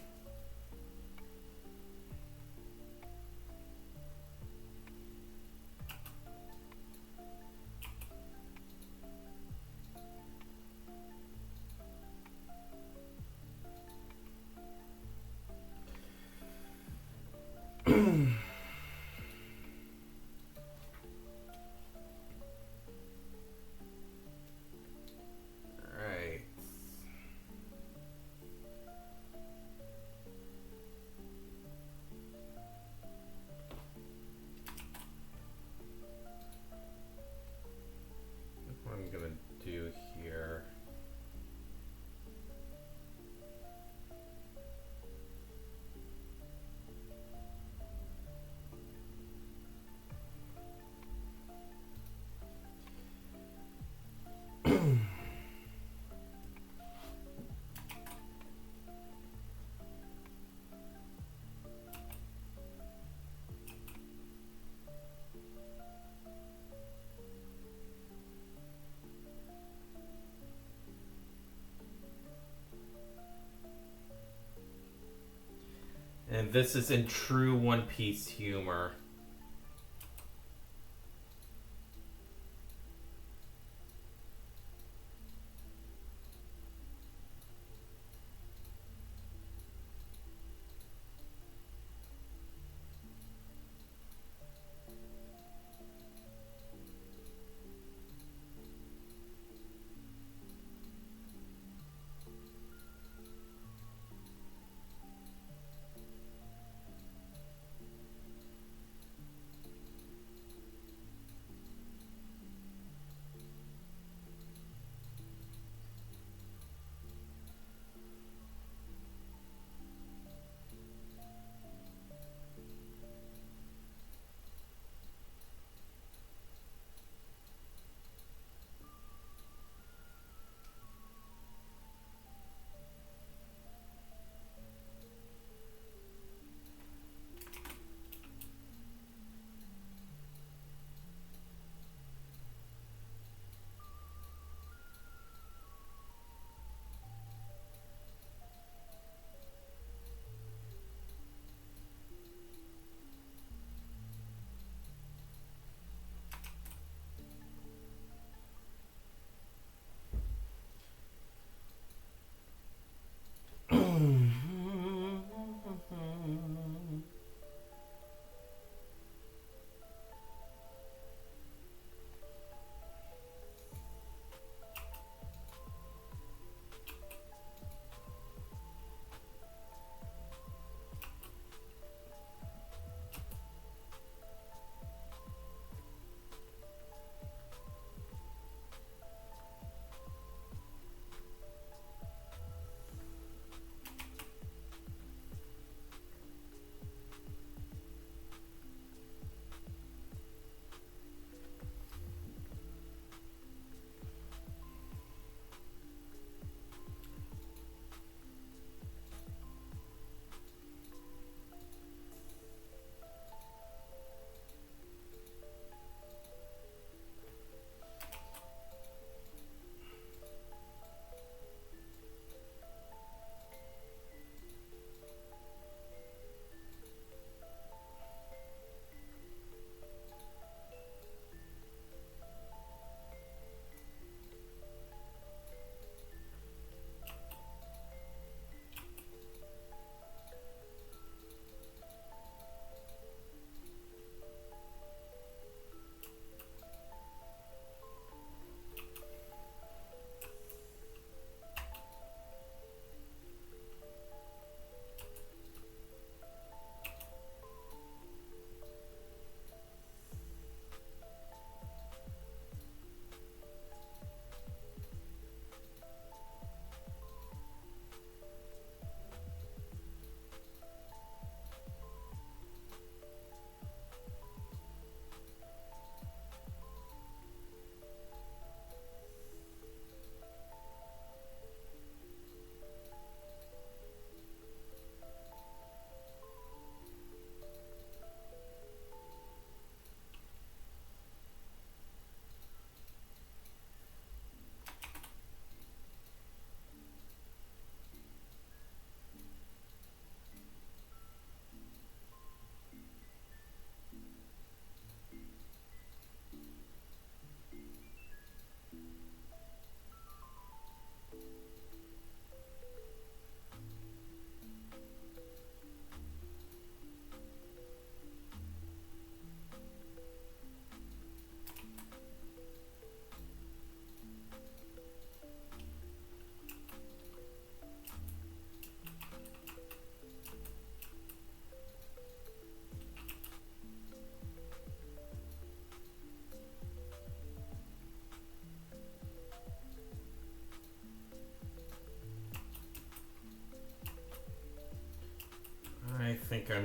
Alright. What I'm gonna do here. And this is in true One Piece humor.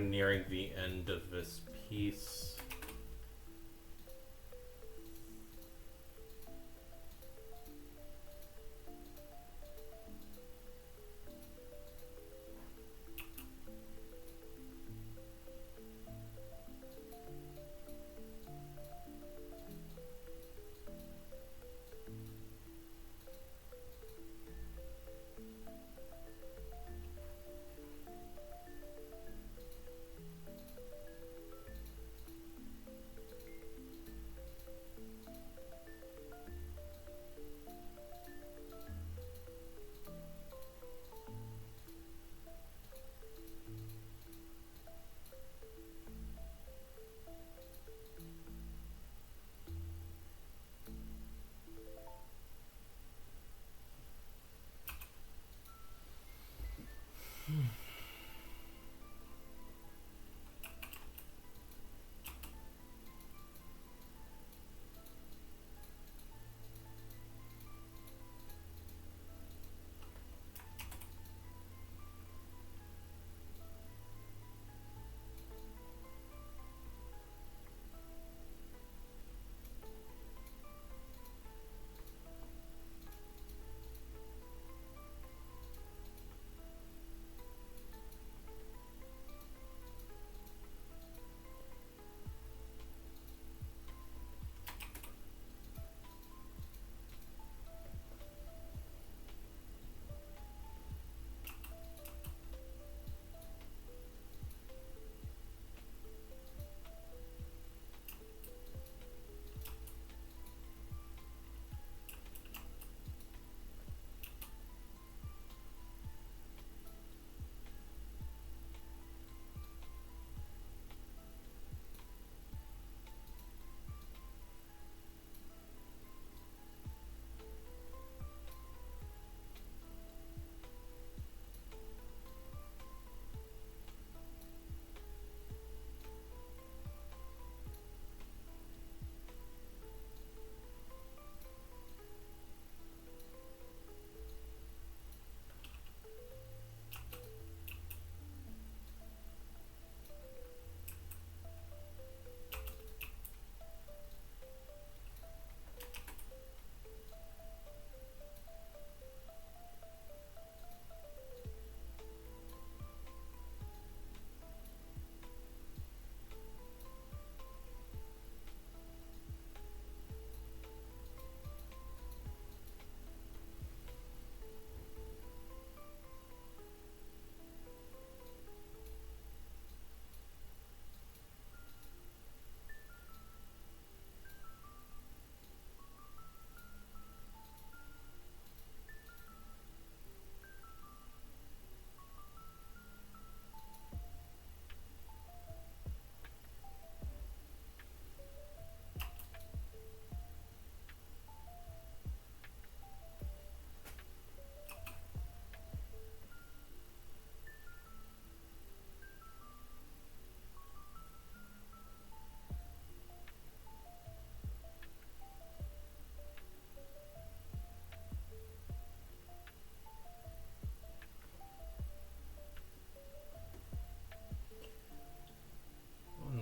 of nearing the end of this piece.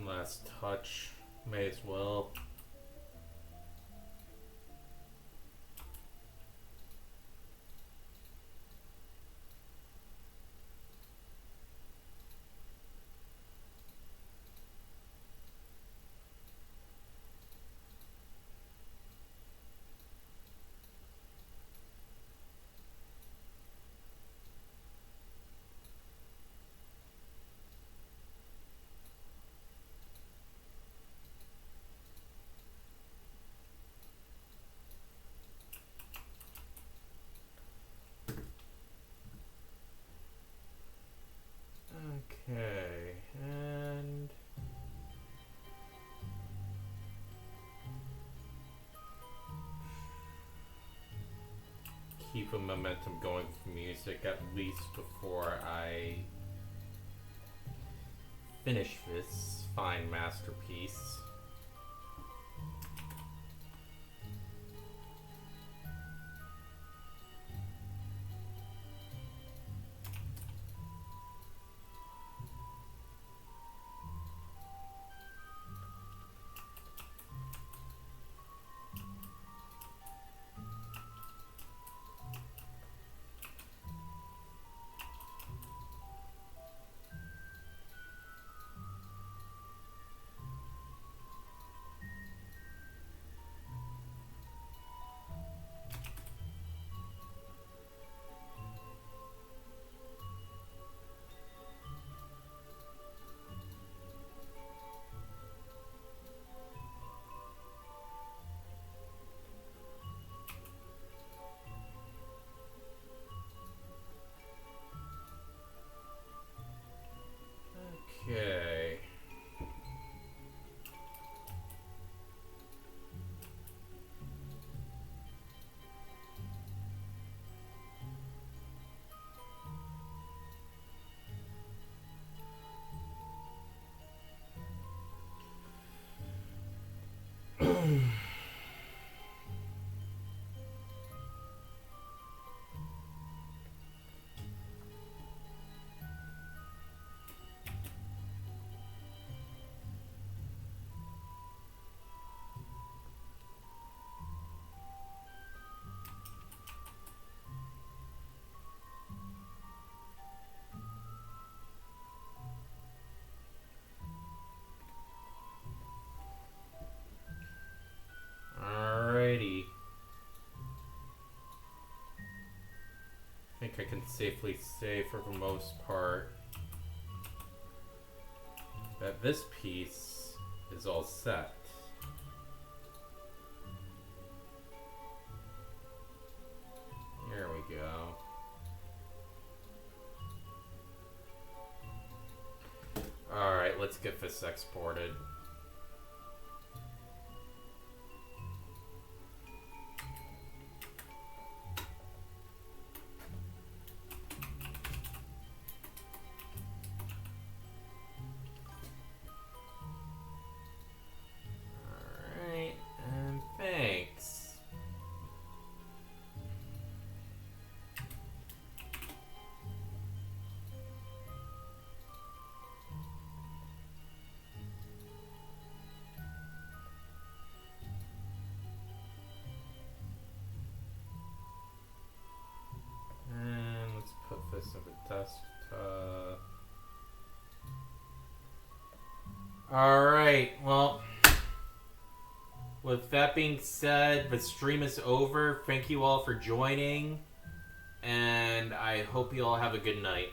Last touch, may as well. Okay, and keep a momentum going for music at least before I finish this fine masterpiece. I can safely say for the most part that this piece is all set. There we go. Alright, let's get this exported. Alright, and thanks. And let's put this on the desktop. Alright, well, with that being said, the stream is over. Thank you all for joining, and I hope you all have a good night.